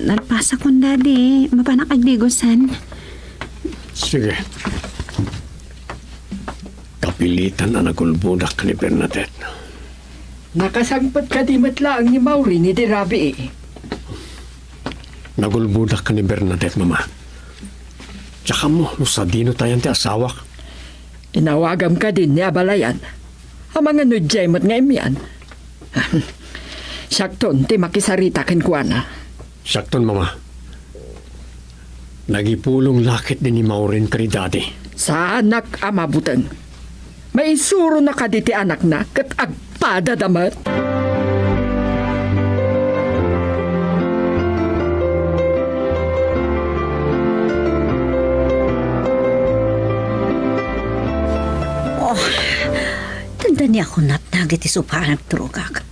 Nalpasa kon Daddy. Mapanak agdigosan. Sige. Kapilitan na nagulbudak ni Bernadette. Nakasangpat ka di matlaang ni Maureen iti rabi eh. Nagulbudak ni Bernadette, mama. Tsaka mo, lusadino tayan ti asawak. Inawagam ka din ni Abalayan. Ang mga nudyay mo't nga imyan. Sakton, ti makisarita ken kuana. Sakton, mama. Nagipulong lakit din ni Maureen kay daddy. Sa anak ama buteng. May isuro na kaditi anak na kat agpada damat. Tanda niya ako natnagit isupa nagturugak.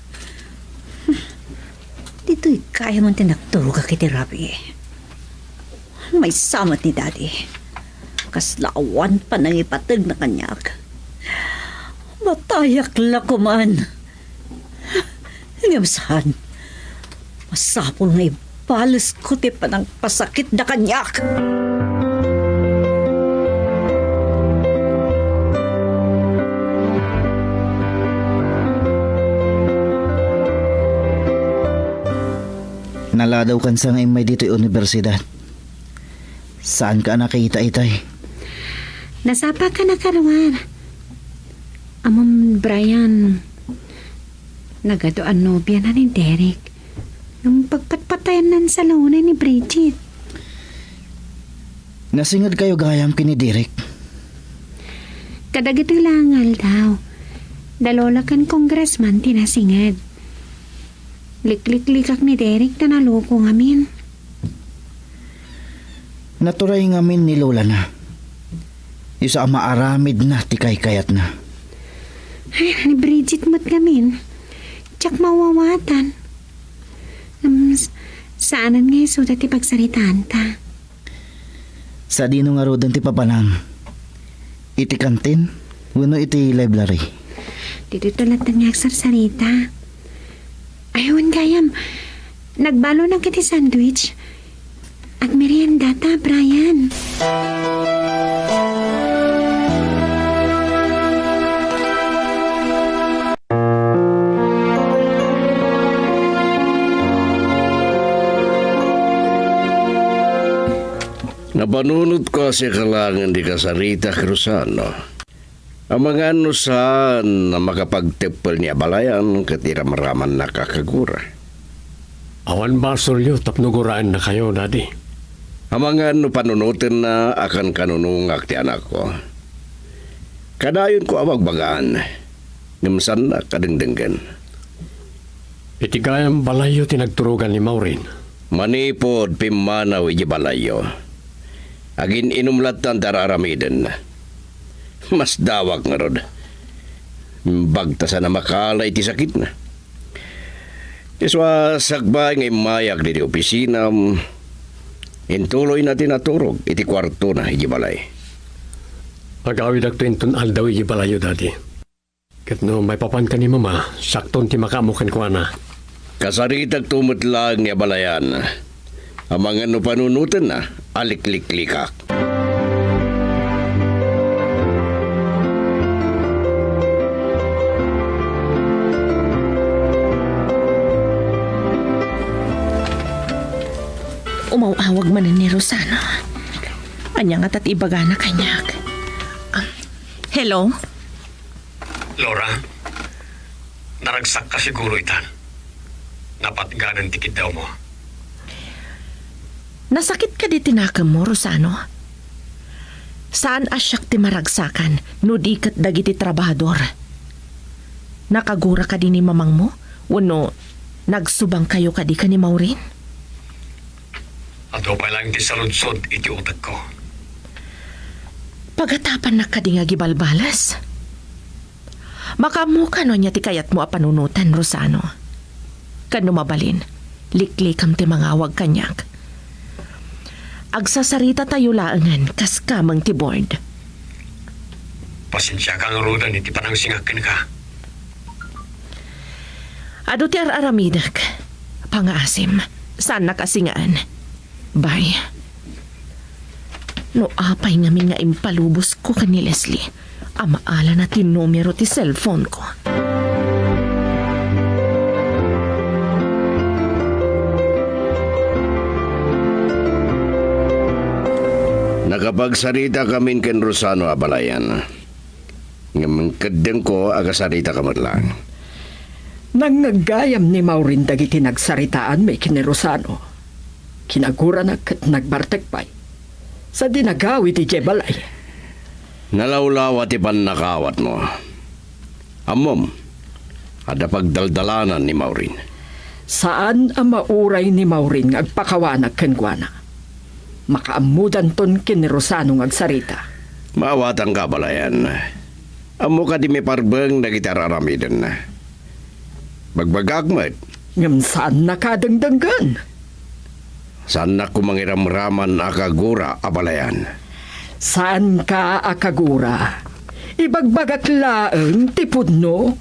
Dito'y kaya mong tinagturugak iti rabi. May samat ni daddy. Kaslawan pa nang ipatag na kanyak. Matayak lakuman. Ngamsahan. Masapol na ibalas ko ti pa ng pasakit na kanyak. Naladaw kan sa ngayon may dito'y universidad. Saan ka nakita itay? Nasapa ka na karuan. Amam Brian, nagadoan nobya na ni Derek. Nung pagpatpatayan nan sa launay ni Bridget. Nasingad kayo gayam kini Derek. Kadagiti langal daw. Dalola kan congressman tinasingad. Liklik-likak ni Derek na naloko ngamin. Naturay ngamin ni Lola na. Isa ang maaramid na tikay kayat na. Ay, ni Bridget mo't ngamin. Tsak mawawatan. Saanan nga iso dati pagsaritaan ta? Sa dino nga rodan ti papanang. Iti kantin, wano iti library. Dito talat ng agsarsarita. Ayun, gayam. Nagbalo ng kiti sandwich. At merienda ta, Brian. Napanunod ko si kalangan di kasarita Cruzano. Ang mga anusan na makapagtipol niya balayan katira maraman na kakagura. Awan basolyo tapnuguraan na kayo, daddy. Ang mga panunutin na akan kanunungak ti anak ko. Kadayon ko awag bagaan. Ngimsan na kadengdenggan. Iti gayam balayo tinagturugan ni Maureen. Manipod pimanaw iji balayo. Agin inumlatan dararamiden. Mas dawak nga rod. Bagtasan na makala iti sakit na. Iswa sagbay ngay mayak di opisina. Intuloy na tinaturog iti kwarto na iji balay. Agawid ak tuintun aldaw iji balayo, daddy. Kat no may papan ka ni mama, sakton ti makamukan ko na. Kasaritag tumutlang nga balayan. Ang mga panunutan na aliklik-likak. Umawawag man ni Rosano. Anya nga tatibaga na kanyak. Hello? Laura, naragsak ka siguro itan. Napatganan tikit daw mo. Nasakit ka di tinakam mo, Rosano? Saan asyak ti maragsakan no di kat dagiti trabahador? Nakagura ka din ni mamang mo? Wano, nagsubang kayo ka di ka ni Maureen? Ato pa lang ti saludsod iti utak ko. Pagatapan na ka di nga gibalbalas? Makamuka no niya ti kayat mo a panunutan, Rosano. Kano mabalin, liklikam ti mga awag kanyak. Agsasarita tayo laangan kas kamang ti board. Pasensya kang rodan iti panang singakin ka. Ado ti aramidak. Pangaasim. Saan nakasingaan? Bye. No apay ngamin nga impalubos ko ka ni Leslie. Amaala na ti numero ti cellphone ko. Nakapagsarita kami ken Rosano abalayan. Ngamangkadeng ko agasarita kamot lang. Nangagayam ni Maureen dagiti nagsaritaan may kinirosano. Kinagura na kat nagbartekpay. Sa dinagawi ti Jebalay. Nalawlawa ti nakawat mo. Amom, ada pagdaldalanan ni Maureen. Saan ang mauray ni Maureen nga agpakawanag kengwana? Makaamudan ton kinirosano ng agsarita. Maawatan ka balayan. Amo ka di may parbeng na gitararamidan na. Bagbagakmat, Ngam saan nakadangdanggan? saan na kumangiramraman akagura abalayan. Saan ka akagura? Ibagbagak laeng tipod no?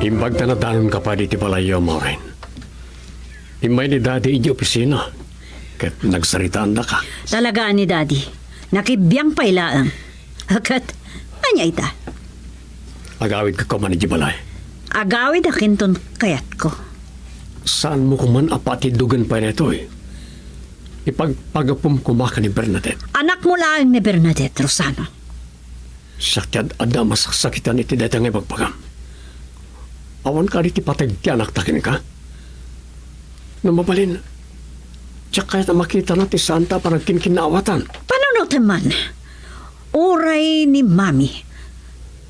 Imbag tanadanon ka pa di ti balayo mo rin. Imay ni Daddy iji opisina. Kat nagsaritaan na ka. Talagaan ni Daddy. Nakibiyang pailaang. Akat, anya ita. Agawid ka man iji balay. Agawid akin ton kayat ko. Saan mo kuman apatidugan pa nito eh? Ipagpagapum kumaka ni Bernadette. Anak mo lang ni Bernadette Rosano. Sakyad ada masaksakitan iti datang ipagpagam. Awan ka iti patag ti anak takin ka. Namabalin. Tiyak kahit na makita na ti Santa parang kinkinawatan. Paano teman? Uray ni Mami.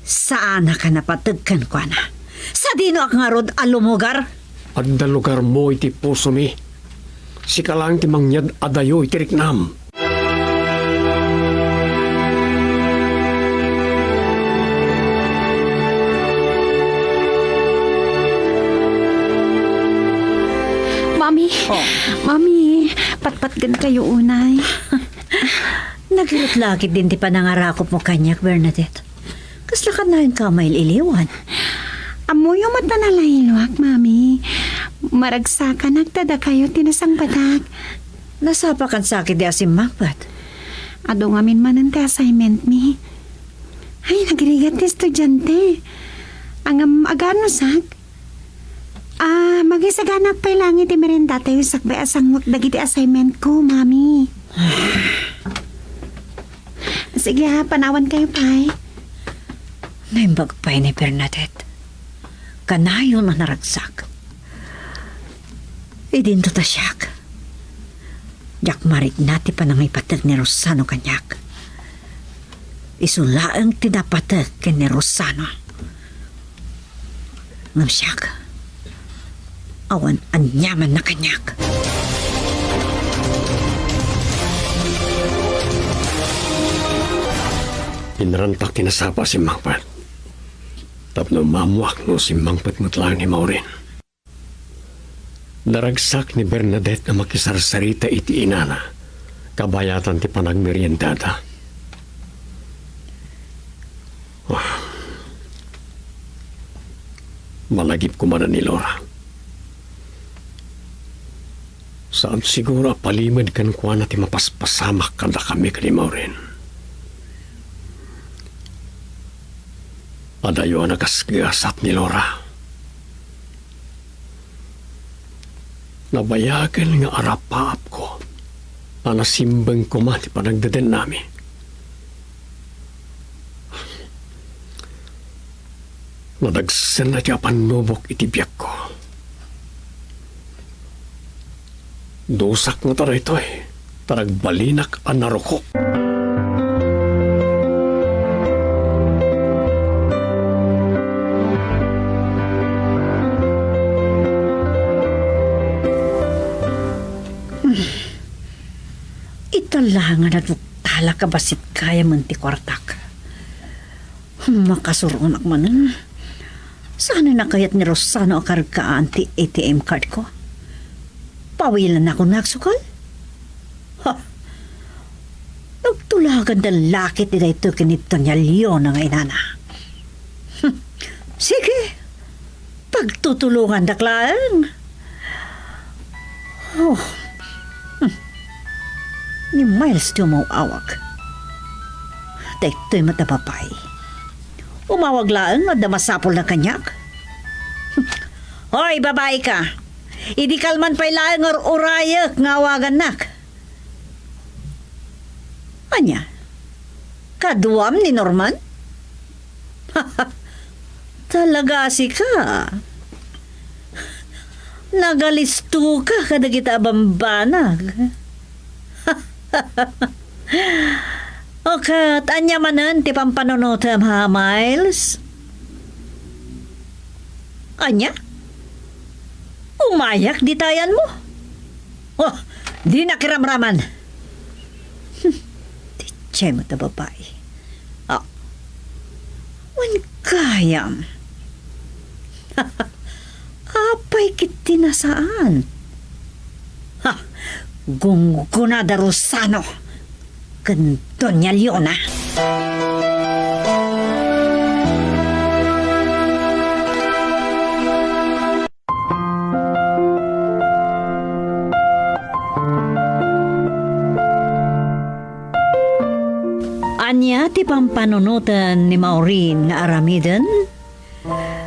Saan ka napatagkan ko na? Sa dino ak nga rod alumugar? Adda lugar mo iti puso mi. Sika lang ti mangyad adayo iti riknam. Mami, Mami, patpatgan kayo unay. Nagilat-lakit din ti panangarakop mo kanyak, Bernadette. Kaslakan na yung kamay iliwan. Amo yung mata na lahilwak, Mami. Maragsakan nagtada kayo tinasang batak. Nasapakan sakit di asim magpat. Ado ngamin manan ti assignment mi. Ay, nagrigat ti estudyante. Ang agano sak. Magisaganak pa lang iti merenda tayo sakbay asang wag dagiti assignment ko, Mami. Sige ha, panawan kayo, Pai. Naimbag pa ni Bernadette. Kanayo na naragsak. Idinto ta siyak. Jak marit nati pa nang ipatag ni Rosano kanyak. Isulaang tinapatag ken ni Rosano. Ngam siyak. Awan anyaman na kanyak. Inarantak tinasapa si Mangpat. Tapno mamuak no si Mangpat mutlang ni Maureen. Naragsak ni Bernadette na makisarsarita iti inana. Kabayatan ti panagmeriendada. Malagip ko man ni Laura. Saan siguro palimad kan kuha na ti mapaspasamak kada kami ka ni Maureen. Adayo na kasgasat ni Laura. Nabayagan nga arapaap ko. Anasimbang ko man ti panagdaden nami. Nadagsan na siya panubok iti biyak ko. Dosak nga tara ito eh. Taragbalinak ang narukok. Italangan at tala ka basit kaya man ti kwartak. Makasurunak man. Sana nakayat ni Rosano akargaan ti ATM card ko? Pawilan ako nagsukal? Ha? Nagtulagan ng lakit nila ito kinito niya Leon ng inana. Sige, pagtutulungan daklaan. Oh, ni Miles di umawag. Dahito'y matapapay. Umawag lang at damasapol na kanyak. Hoy, babae ka. Idi kalman pa'y laang urayak nga awagan nak. Anya? Kaduam ni Norman? Talaga si ka. Nagalisto ka kada kita bambanag. O kat, anya manan ti pampanonotam ha, Miles? Anya? Umayak di tayan mo? Oh, di nakiramraman. Di chay mo ta babae. Oh, wan kayam. Apay kiti nasaan? Ha, Gungunada Rosano. Doña Leona. Anya ti pampanunutan ni Maureen nga aramiden?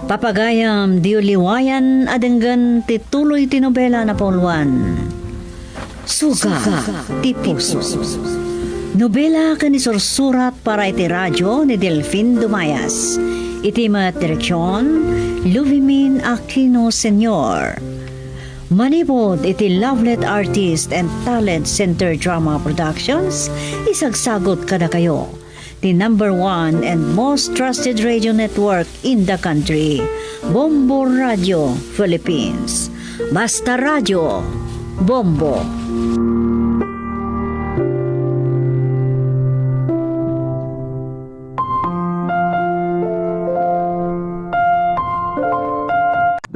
Papagayam diuliwayan adenggan ti tuloy ti nobela na Pauluan. Suga ti puso. Nobela ka ni sursurat para iti radyo ni Delfin Dumayas. Iti mat direksyon, Luvimin Aquino Sr. Manipod iti Lovelet Artist and Talent Center Drama Productions, isagsagot kada kayo. The #1 and most trusted radio network in the country, Bombo Radio Philippines. Basta Radio, Bombo.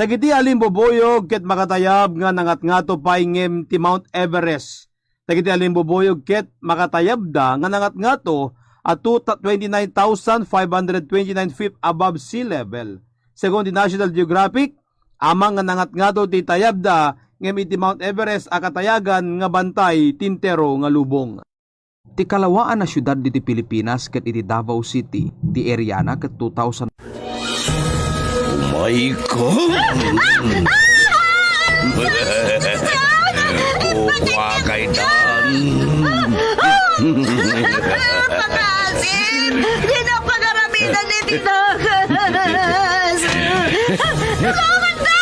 Dagiti alimboboyog ket makatayab nga nangat-ngato pay ngem ti Mount Everest. Dagiti alimboboyog ket makatayab da nga nangat-ngato at 29,529 feet above sea level. Según di National Geographic, amang nga nangat-ngato ti tayab da ngem iti Mount Everest akatayagan nga bantay tintero nga lubong. Ti kalawaan na syudad diti Pilipinas ket iti Davao City, di area na ket 2,000. My God! Kuha kay Dan! Pakasin! Di na pagaramitan ni Titakas! Salamat na!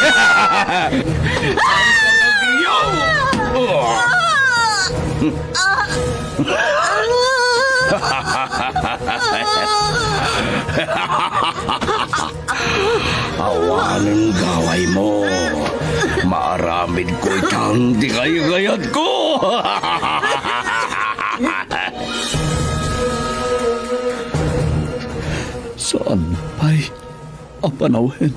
Awanan gaway mo. Maaramid ko itang di kayagayat ko. Saan pa'y apanawin?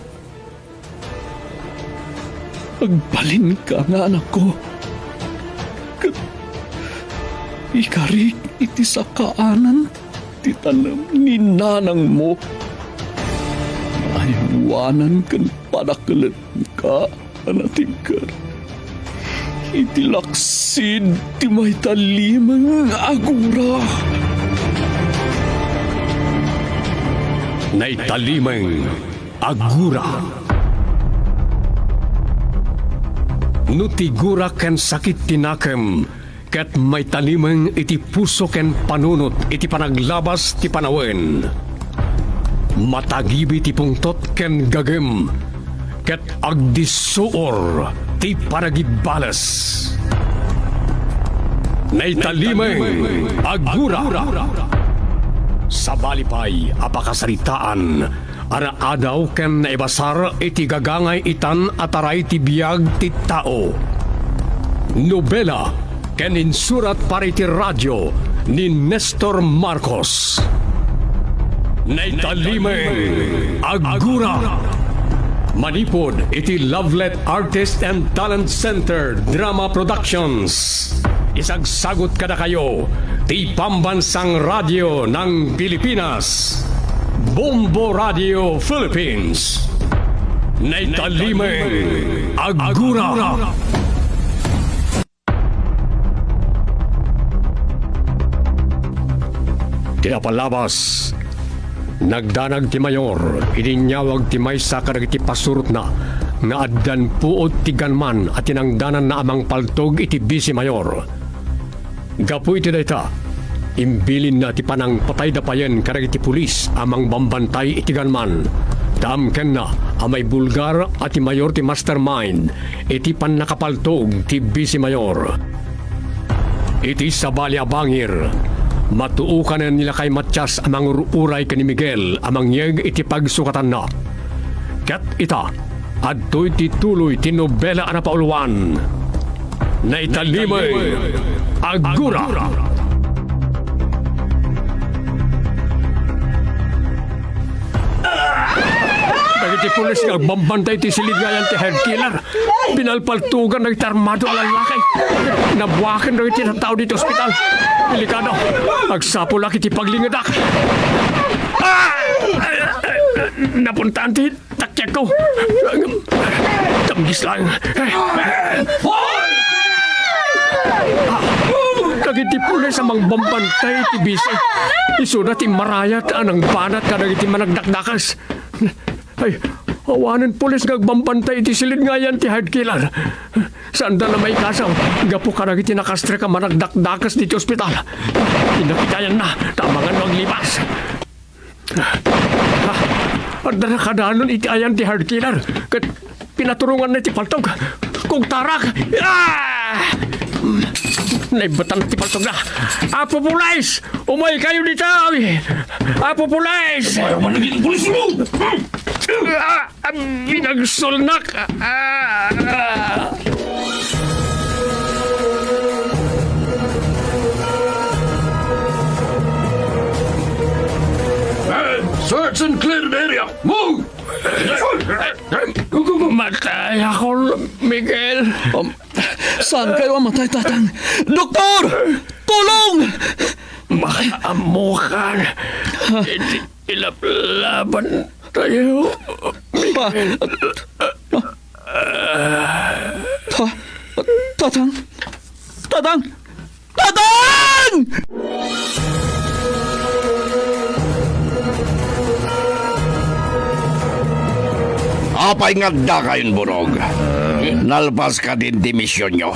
Agbalin ka nga anak ko. Ikarik iti sa kaanan ti talam ni nanang mo. Aywanan kan padakalat ka, anatingkar. Itilaksid ti may talimang agura. Nay talimang agura. Nutigura ken sakit tinakam, ket may talimang iti puso ken panunot iti panaglabas ti panawen. Matagibi ti pungtot ken gagem, ket agdisuor ti paragibbalas. Nay talimang agura. Sa balipay apakasaritaan, araadaw ken naibasar iti gagangay itan ataray ti biyag ti tao. Nobela ken insurat para iti radyo ni Nestor Marcos. Naitalimeng agura. Manipod iti Lovelet Artist and Talent Center Drama Productions. Isagsagot kada kayo ti pambansang radyo ng Pilipinas, Bombo Radio Philippines. Naitalimeng agura. Tinapalabas, nagdanag ti mayor, ininyawag ti maysa kadagiti pasurot na, nga addan puot tiganman at tinangdanan na amang paltog iti Bisi Mayor. Gapu iti dayta, imbilin na ti panang patay dapayen karag iti pulis amang bambantay iti ganman. Taamken na amay bulgar at ti mayor ti mastermind iti pan nakapaltog ti Bisi Mayor. Iti sabali abangir, matuukan na nila kay Matias amang uray ka ni Miguel amang yeg iti pagsukatan na. Kat ita, adto'y tituloy tinobela na pauluan na italimay agura. Dagiti pulis nga bambantay ti silid nga yan ti head killer. Pinalpaltugan na itarmado ang lalaki. Nabuakan na iti tao dito ospital. Delikado. Agsapo laki ti paglingadak. Napuntaan ti takyak ko. Tamgis lang. Dagiti pulis amang bambantay ti Bisi. Isuda ti marayat anang banat ka dagiti managdakdakas. Ay, awanan pulis ngagbambantay iti silid nga yan ti hard killer. Saan na may kasaw? Gapo ka na iti nakastre ka managdakdakas dito ospital. Pinapitayan na, tamangan mo ang lipas. Anda na kadanon iti ayan ti hard killer. Kat pinaturungan na iti paltog. Kung tarak! Naibatan na ti paltog na. Apo Pulis! Umay kayo dito! Apo Pulis! Ayaw man naging pulis mo! Pinagsulnak! Search and clear the area! Move! Matay ako, Miguel. Saan kayo amatay, Tatang? Doktor! Tulong! Makaamukan. Ilaban tayo, Miguel. Tatang! Tatang! Tatang! Apay nga da kayon burog. Nalpas ka din di misyon nyo.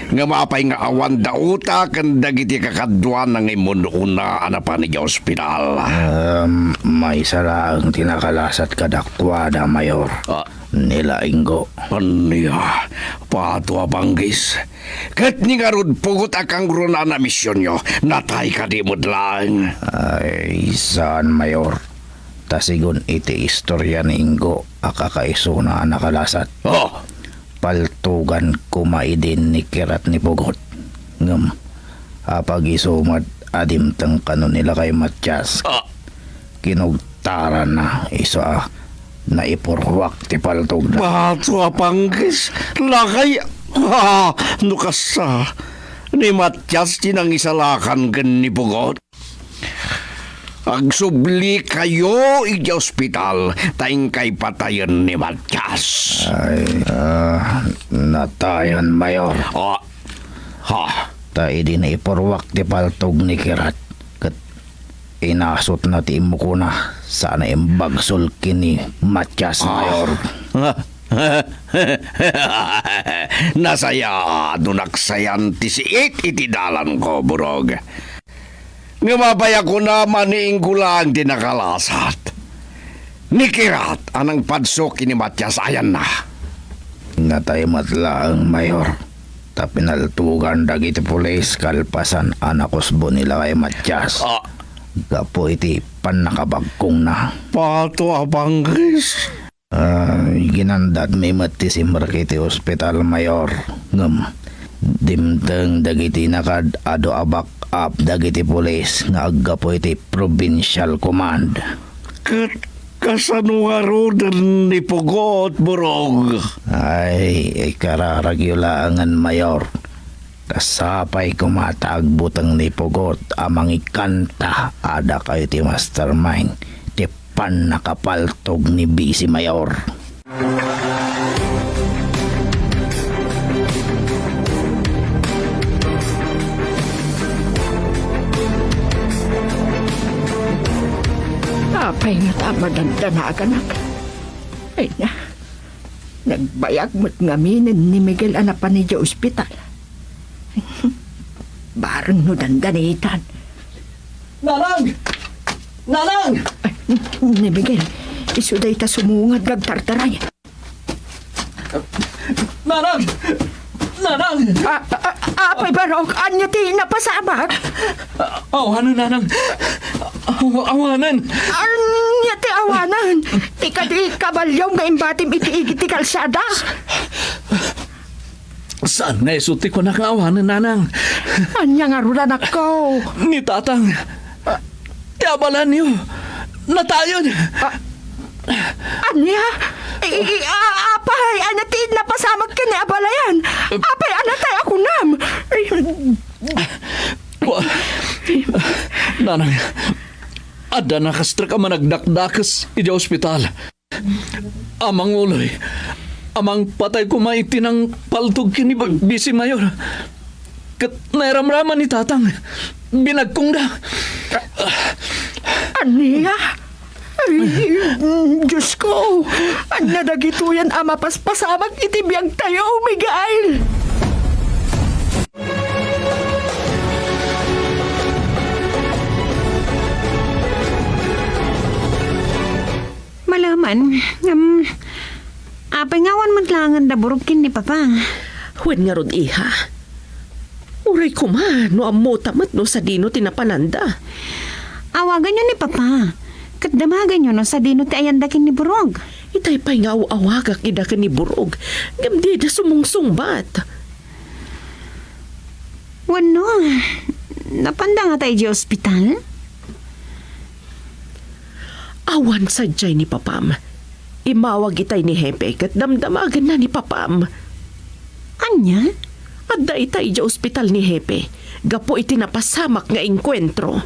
Nga mapay nga awan da uta kan dagiti kakadwan ng imununa anapan ni ospital. May sarang tinakalasat kadakwada, Mayor. Nila Ingo. Aniya, patwa banggis. Kat ni nga rod pugot akang runa na misyon nyo, natay ka di mo lang. Ay, saan, Mayor? Tasigon iti istorya ni Ingo akakaiso na nakalasat. Oh, Paltugan kumaidin ni Kirat ni Pugot. Ngam, apag-isumad adim tang kanon nila kay Matias. Kinugtaran na isa na ipurwak ti paltog na. patwa banggis. Lakay, nukasa. Ni Matias tinang isalakan gan ni Pugot. Agsubli kayo iti ospital, taing kay patayan ni Matias. Ay, natayan, Mayor. Ta idi na ipurwak ti paltog ni Kirat. Kat inasot na ti imuko na sana imbagsol kini Matias, Mayor. Nasaya, dunaksayan ti siit iti dalan ko, burog. Nga mabaya ko naman ni Inggulang di nakalasat. Ni Kirat, anang padsok ni Matias, ayan na. Natay matlaang, Mayor. Ta pinaltugan dagiti pulis kalpasan anakosbo nila kay Matias. Gapo iti panakabagkong na. Pato abanggis. Ginandat may matisimbar kiti ospital, Mayor. Ngam, dimteng dagiti nakad ado abak up dagiti pulis nga aggapo iti provincial command. Kasano nga rodan ni Pugot, burog? Ay, kararagyulaangan, Mayor. Kasapay kumatagbutang ni Pugot amang ikanta ada kayo ti mastermind ti pan nakapaltog ni Bisi Mayor. Apay nga tama danagan ak. Ay na. Nagbayag mo't ngaminin ni Miguel anapan ni Diyo ospital. Barang no danganitan. Nanang! Nanang! Ni Miguel, isuday ta sumungad gagtartaray. Nanang! Nanang! Apay barok, anya ti napasabak? Awanan, nanang! Awanan! Anya ti awanan? Ika di kabalyaw nga imbatim iti kalsada. Saan nga isuti ko nakaawanan, nanang? Anya nga rulan ako. Ni tatang. Tiabalan niyo. Natayon. Anya? Apay, anya ti napasamag ka ni abalayan. Apay, anatay ako nam. Nanang, ada nakastra ka managdakdakas iti ospital. Amang uloy, amang patay kumaiti ng paltog kini Bisi Mayor. Kat nairamraman ni tatang, binagkong da. Anya? Ay, Diyos ko. Anya dagituyan ama paspasamag iti biyag tayo, Miguel. Malaman, apay ngawan mo lang ang daburugkin ni Papa. Huwag nga ron, iha. Uray ko ma, no amo tamat no sa dino tinapananda. Awagan niyo ni Papa. Katdamagan niyo no sa dino ti ayandakin ni Burog. Itay pa'y nga awagak ida ka ni Burog. Gamdi na sumungsungbat. Wano, napanda nga tayo di ospital? Awan sadyay ni Papam. Imawag itay ni Hepe kat damdamagan na ni Papam. Anya? Adda itay di ospital ni Hepe. Gapo iti napasamak nga engkwentro.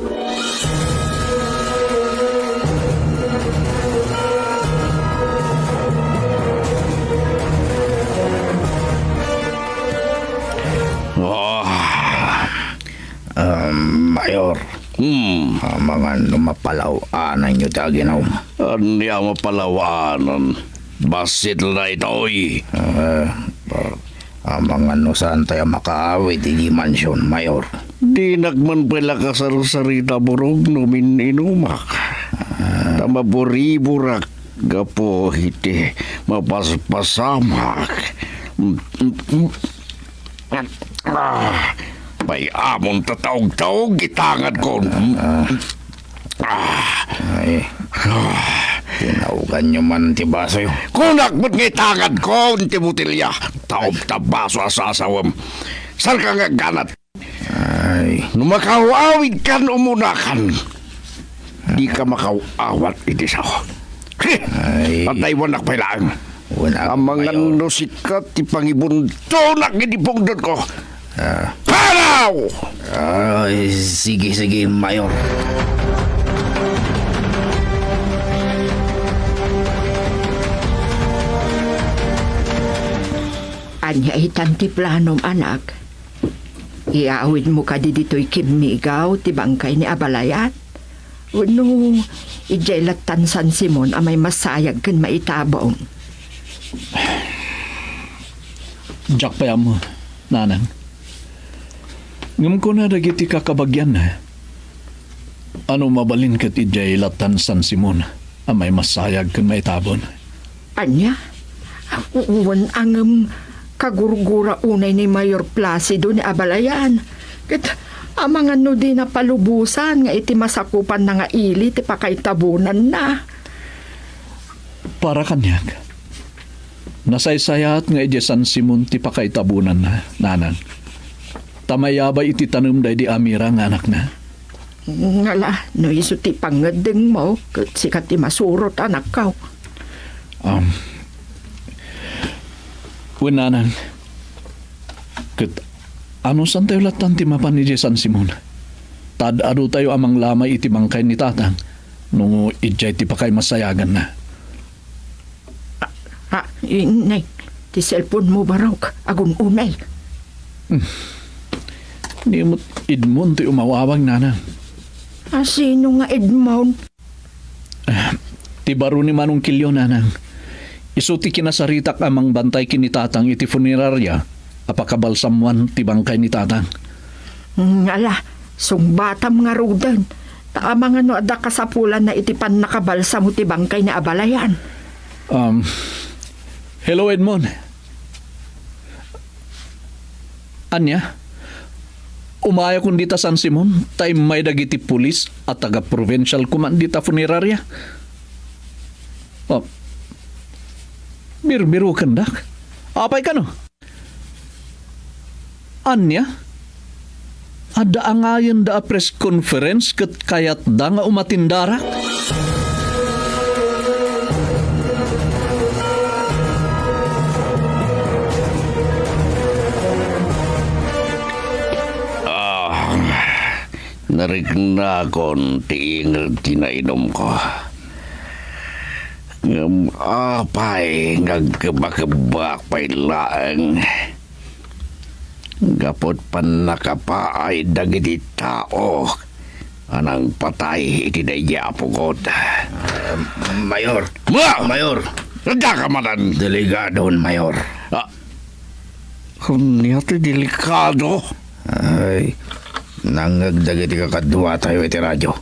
Mayor, mga lumapalaw-anan nyo taginaw. Ano yung mapalawanan? Basit na ito'y. Mga saan tayo makaawit di mansyon, Mayor. Di nagman pala kasarusarita burog no mininumak. Tamaburi-burak gapo iti mapaspasamak. May amon tataog-taog gitangad ko. Ay, tinaugan nyo man ti baso yun. Kunak mo't ngitangad ko, ti butilya. Taob tabaso asasawam. Saan ka nga ganat? Ay, Numakawawid kan umunakan. Di ka makawawat iti sao. ay, Patay wanak pailaan. wala, Ang mga Mayor. nusikat ti pangibundo na ginipungdod ko. Paraw! Ay, sige, Mayor. Anya itan ti planom anak. Iawid mo ka di dito'y kimigaw ti bangkay ni abalayan. Uno, ijaylat tansan Simon amay masayag kan maitabong. Jack pa mo, nanang. Ngam ko na dagiti kakabagyan na. Ano mabalin kat ijay latan San Simon, amay masayag kan may tabon. Anya? Uwan ang kagurgura unay ni Mayor Placido ni abalayan. Kat amang ano di na palubusan nga iti masakupan na nga ili ti pakaitabunan na. Para kanyag. Nasaysayat nga ije San Simon ti pakaitabunan na, nanang. Tamayabay iti tanum day di amira nga anak na. Ngala, no iso ti pangadeng mo, kat sikat ti masurot anak ka. Nanang, kat ano san tayo latan ti mapan ni San Simon? Tad-ado tayo amang lamay iti bangkay ni tatang, nung ijay ti pakay masayagan na. Ha, inay, ti cellphone mo barok, agun unay. Ni mo Edmond ti umawawang nanang. Sino nga Edmond? Ti baro ni Manong Kilyo nanang. Isuti kinasaritak amang bantay kinitatang iti funerarya, apakabalsamuan ti bangkay ni tatang. Ngala, sungbatam nga rudan. Taamang ano ada kasapulan na itipan nakabalsa mo ti bangkay na abalayan. Hello, Edmond. Anya? Umaya kung dita San Simon, tayo may dagiti pulis at taga-provincial command dita funerarya. Biru kendak. Apay ka no? Anya? Ada angayon da press conference ket kayat da nga umatindara? Narigna kon tiingal tinainom ko. Apay ngagkabakabak pay laeng. Gapot pan nakapaay dagiti tao. Anang patay iti dayapugod. Mayor. Mayor. Rada ka manan. Delikadon, Mayor. Kunya ti delikado. Ay, nangagdag iti kakadwa tayo iti radyo.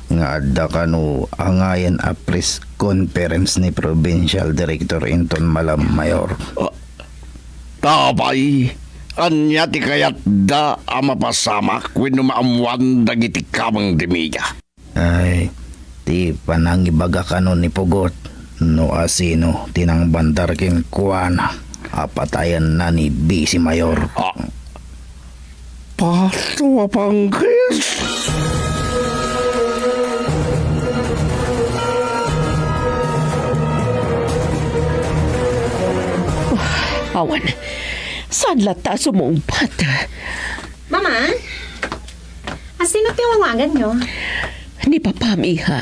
Nga adda kanu angayan a press conference ni Provincial Director Inton Malam, Mayor. Tapay, anya ti kayat da amapasamak wenno maamuan dagiti kamang demiya. Ay, ti panangibaga kanu ni Pugot. No asino tinang bandar king kuana. Apatayan na ni Bisi, Mayor. Pato apangkis. Awan, saan lata sumumpat? Mama? Asino tiwawagan nyo? Ni Papa Miha,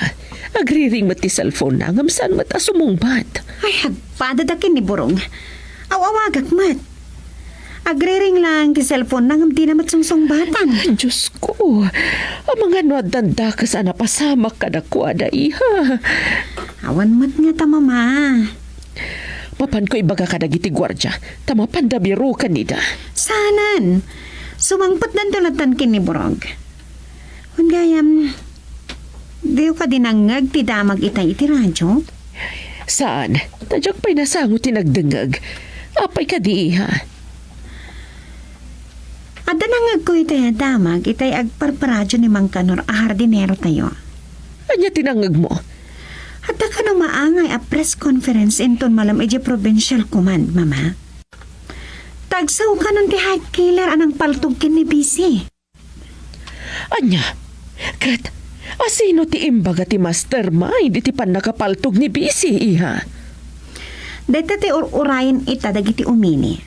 agriring mati cellphone na ngam saan mata sumumpat. Ay, hagpadadakin ni Burong. Awawagak mat. Agriring lang ti cellphone nang di na matsungsong batan. Diyos ko, ang mga nuadanda ka sana pasamak ka na kuwada, iha. Awan mat nga ta, Mama. Papan ko ibaga ka nagiti gwardya, tama pandabiro ka nida. Sanan, sumangpot ng tulatan kin ni Burong. Kung gayam, di ka dinangag ti damag itay iti radyo? Saan? Tadyak pa'y nasangot tinagdangag. Apay ka di, iha. At danangag ko itay damag, itay agparparadyo ni Mang Kanor a hardinero tayo. Anya tinangag mo? At ka na maangay a press conference inton Malam iji Provincial Command, Mama. Tagsaw ka nun ti high killer anang paltog kin ni BC. Anya, kat, asino ti imbaga ti mastermind iti pan nakapaltog ni BC, iha? Dito ti urayin ita dagiti umini.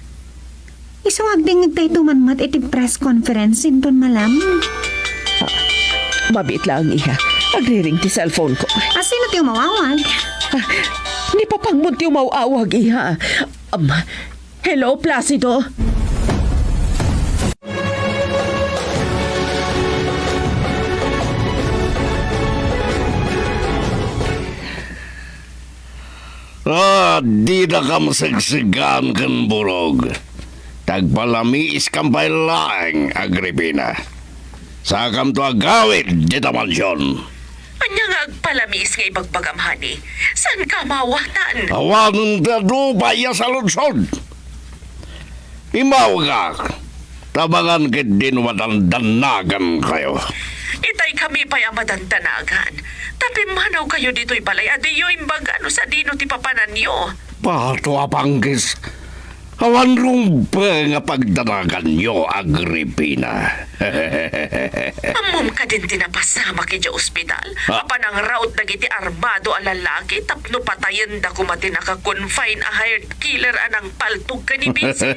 Isuwag dingag tayo tumanmat iti press conference inton Malam. Mabit lang, iha. Agriring ti cellphone ko. Asino ti umawawag? Ni papang mo ti umawawag, iha. Hello, Placido? Di na ka masagsagan kan burog. Tagpalamiis kampay laeng, Agripina. Sakam to agawid, dita mansyon. Anya nga agpalamis nga ibagbagam, honey. San ka mawatan? Awan na dubaya sa lunsod. Imawag tabangan kit din matandanagan kayo. Itay kami pa'y amadantanagan. Tapi manaw kayo dito'y balay. Adiyo imbaga no sa dino ti papanan nyo. Pato apanggis. Awan rumpa nga pagdanagan nyo, Agripina. Amom ka din tinapasama kidya ospital. Apanang raut nagiti armado a lalaki tapno patayen da kumati naka-confine a hired killer anang paltog ka ni Bisi.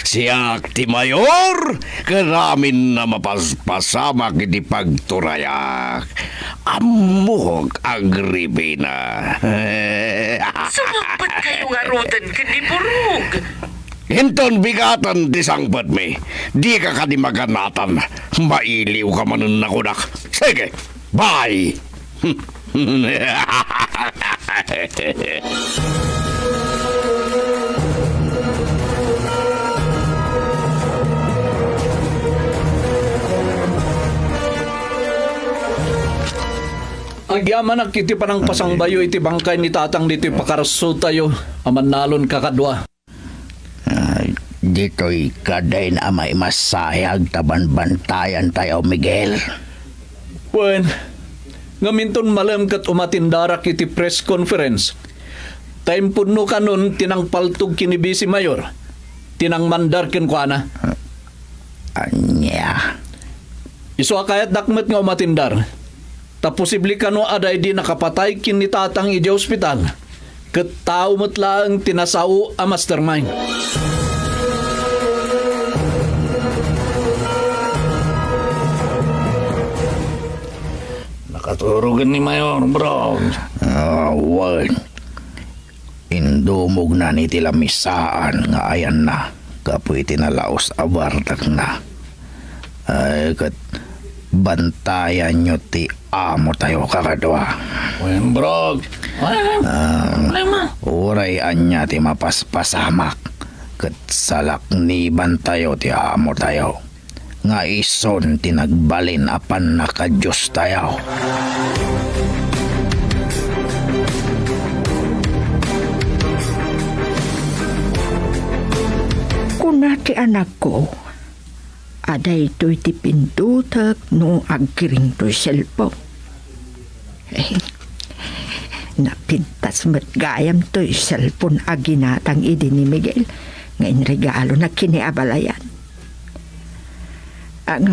Siya ti mayor, karamin na mapaspasama kiti pagturayak. Amuhog, Agripina. Sumampat kayo nga rodan ka ni Burog. Hinton bigatan ti sangpat mi. Di ka kadimaganatan. Mailiw ka man nakunak. Sige, bye! Agyaman na kiti panang pasangbayo iti bangkay ni tatang dito'y pakarso tayo. Aman nalon kakadwa. Dito'y kaday na may masayag taban bantayan tayo, Miguel. Wen, ngaminton malam kat umatindarak iti press conference. Time puno kanon tinang paltog kinibisi mayor. Tinang mandar ken kuana. Anya. Iso akayat dakmet nga umatindar. Ta posible kano aday di nakapatay kin ni tatang iti ospital. Ket tao metlaeng tinasao a mastermind. Nakaturugan ni Mayor, bro. Wan. Indumog na ni tilamisaan nga ayan na. Kapoy tinalaos abardak na. Ay, kat bantayan nyo ti amo tayo kakadwa. Wen bro. Uray anya ti mapaspasamak. Kat salak ni bantayo ti amo tayo. Nga ison tinagbalin apan nakadyos tayo. Kunati anak ko, aday to'y ti pindutak no agkiring to'y cellphone. Napintas met gayam to'y cellphone aginatang idi ni Miguel ngayon regalo na kiniabalayan. Ang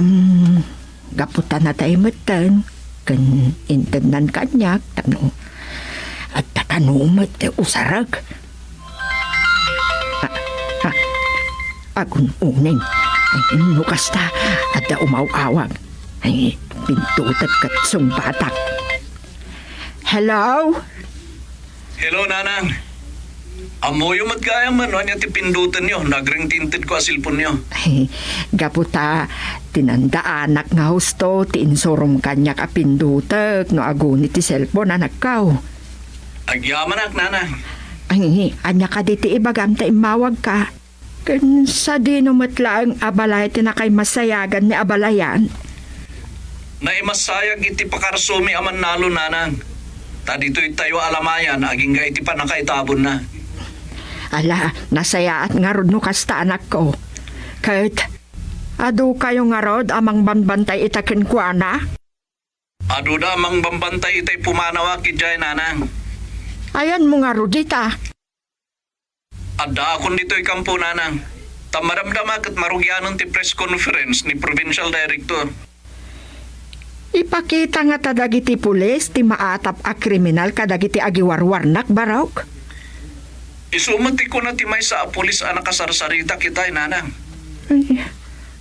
gaputan na tayo matan kan intendan kanyak tanong at tatanumat usarag. Agun uning ay nukas ta at umaw-awag ay pintutat kat sumbatak. Hello? Hello nanang. Amoy matgayam man anya ti pindutan nyo. Nagring tinted ko asilpon nyo. Ay, gaputa tinanda anak nga husto ti insorom kanyak a pindutak no aguni ti cellphone anak kaw. Agyaman ak nanang. Ay, anya ka di ti ibagam ta imawag ka. Kan sa di numatlaang abalay tinakay masayagan ni abalayan. Naimasayag iti pakarsumi aman nalo nanang. Ta dito'y tayo alamayan aging ga iti panakaitabon na. Ala, nasayaat nga rod no kasta anak ko. Kahit adu kayo nga rod amang banbantay itakin ko ana. Adu da amang bambantay itay pumanawa kidjay nanang. Ayan mo nga rod ita. Adda akon dito'y kampo nanang. Tamaramdama kat marugyanon ti press conference ni Provincial Director. Ipakita nga tadagiti pulis ti maatap a kriminal kadagiti agiwarwarnak barok. Isumati ko na ti may sa pulis anak kasarsarita kitay nanang. Ay,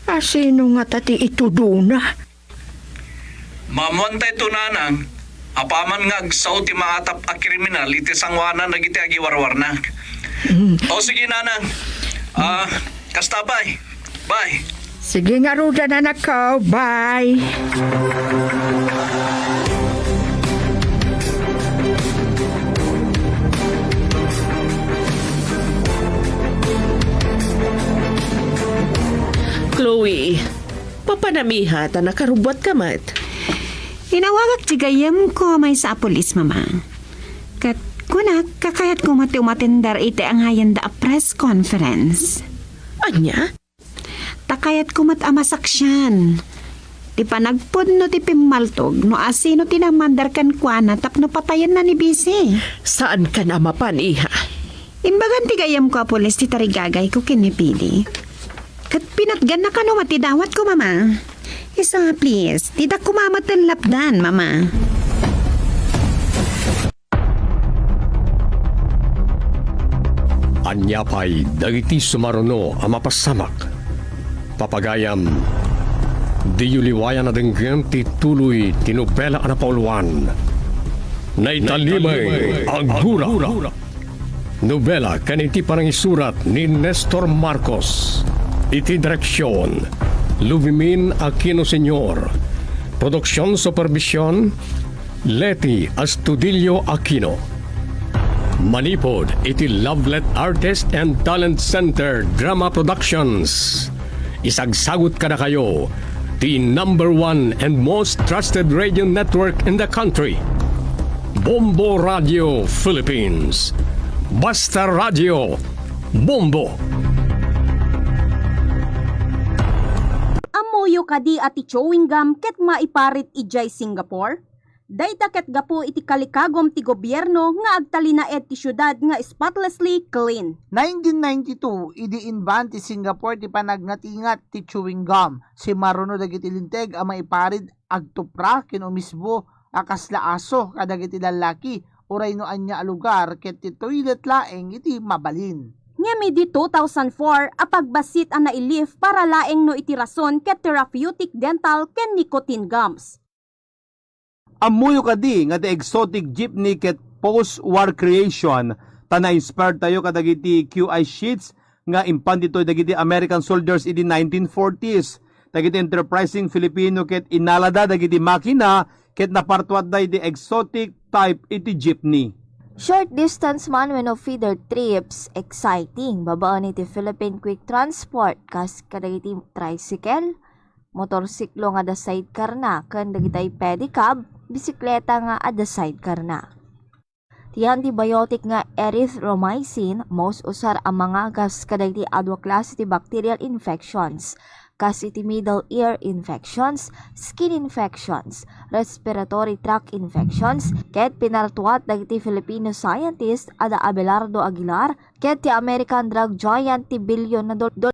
asino nga tati ituduna? Mamuantay to nanang. Apaman nga agsaw ti maatap a kriminal iti sangwanan nagiti agiwarwarnak. O sige nanang. Kasta bye. Bye. Sige nga rudan anak ko. Bye. Chloe, papanamiha ta nakarubot ka mat. Inawagak jigayam ko may sa pulis, mama. Kat kunak, kakayat ko mati-umatindar iti ang hayan da a press conference. Anya? Takayat ko matamasaksyan. Ti panagpod no ti pimaltog no asino tinamandar kan kuana tapno patayan na ni Bisi. Saan ka na mapaniha? Imbagan ti gayam ko a pulis ti tarigagay ko kinipili. Kat pinatgan na ka no matidawat ko, mama. Isa please, tidak kumamat ang lapdan, mama. Anya pa'y dagiti sumaruno ang mapasamak. Papagayam, di yuliwayan na denggan ti tuloy tinubela na pauluan. Naitalimay ang gura. Nobela kaniti parang isurat ni Nestor Marcos. Iti direksyon, Luvimin Aquino Sr. Produksyon Supervision, Leti Astudillo Aquino. Manipod iti Lovelet Artist and Talent Center Drama Productions. Isagsagot kada kayo, the #1 and most trusted radio network in the country. Bombo Radio Philippines. Basta Radio. Bombo. Amuyo kadi ati chewing gum ket maiparit ijay Singapore? Dayta ket gapo iti kalikagom ti gobyerno nga agtalinaed ti syudad nga spotlessly clean. 1992, idi-inban ti Singapore ti panagnatingat ti chewing gum. Si maruno dagiti linteg ang maiparid agtupra kinumisbo akasla aso kadagiti lalaki uray no anya a lugar ket ti toilet laeng iti mabalin. Ngemi di 2004 apagbasit ang nailif para laeng no iti rason ket therapeutic dental ken nicotine gums. Amuyo kadi nga ti exotic jeepney ket post-war creation na-inspired tayo kadagiti QI sheets nga impan dito dagiti American soldiers in the 1940s. Dagiti enterprising Filipino ket inalada dagiti makina ket napartuat day di exotic type iti jeepney. Short distance man when of feeder trips, exciting. Babaan iti Philippine Quick Transport kas kadagiti tricycle, motorsiklo nga da sidecar na, kan dagiti pedicab, bisikleta nga ada sidecar na. Ti antibiotic nga erythromycin, most usar ang mga gas kadagiti adwa klase ti bacterial infections, kas iti middle ear infections, skin infections, respiratory tract infections, ket pinartuat dagiti Filipino scientist ada Abelardo Aguilar, ket ti American drug giant ti $1 billion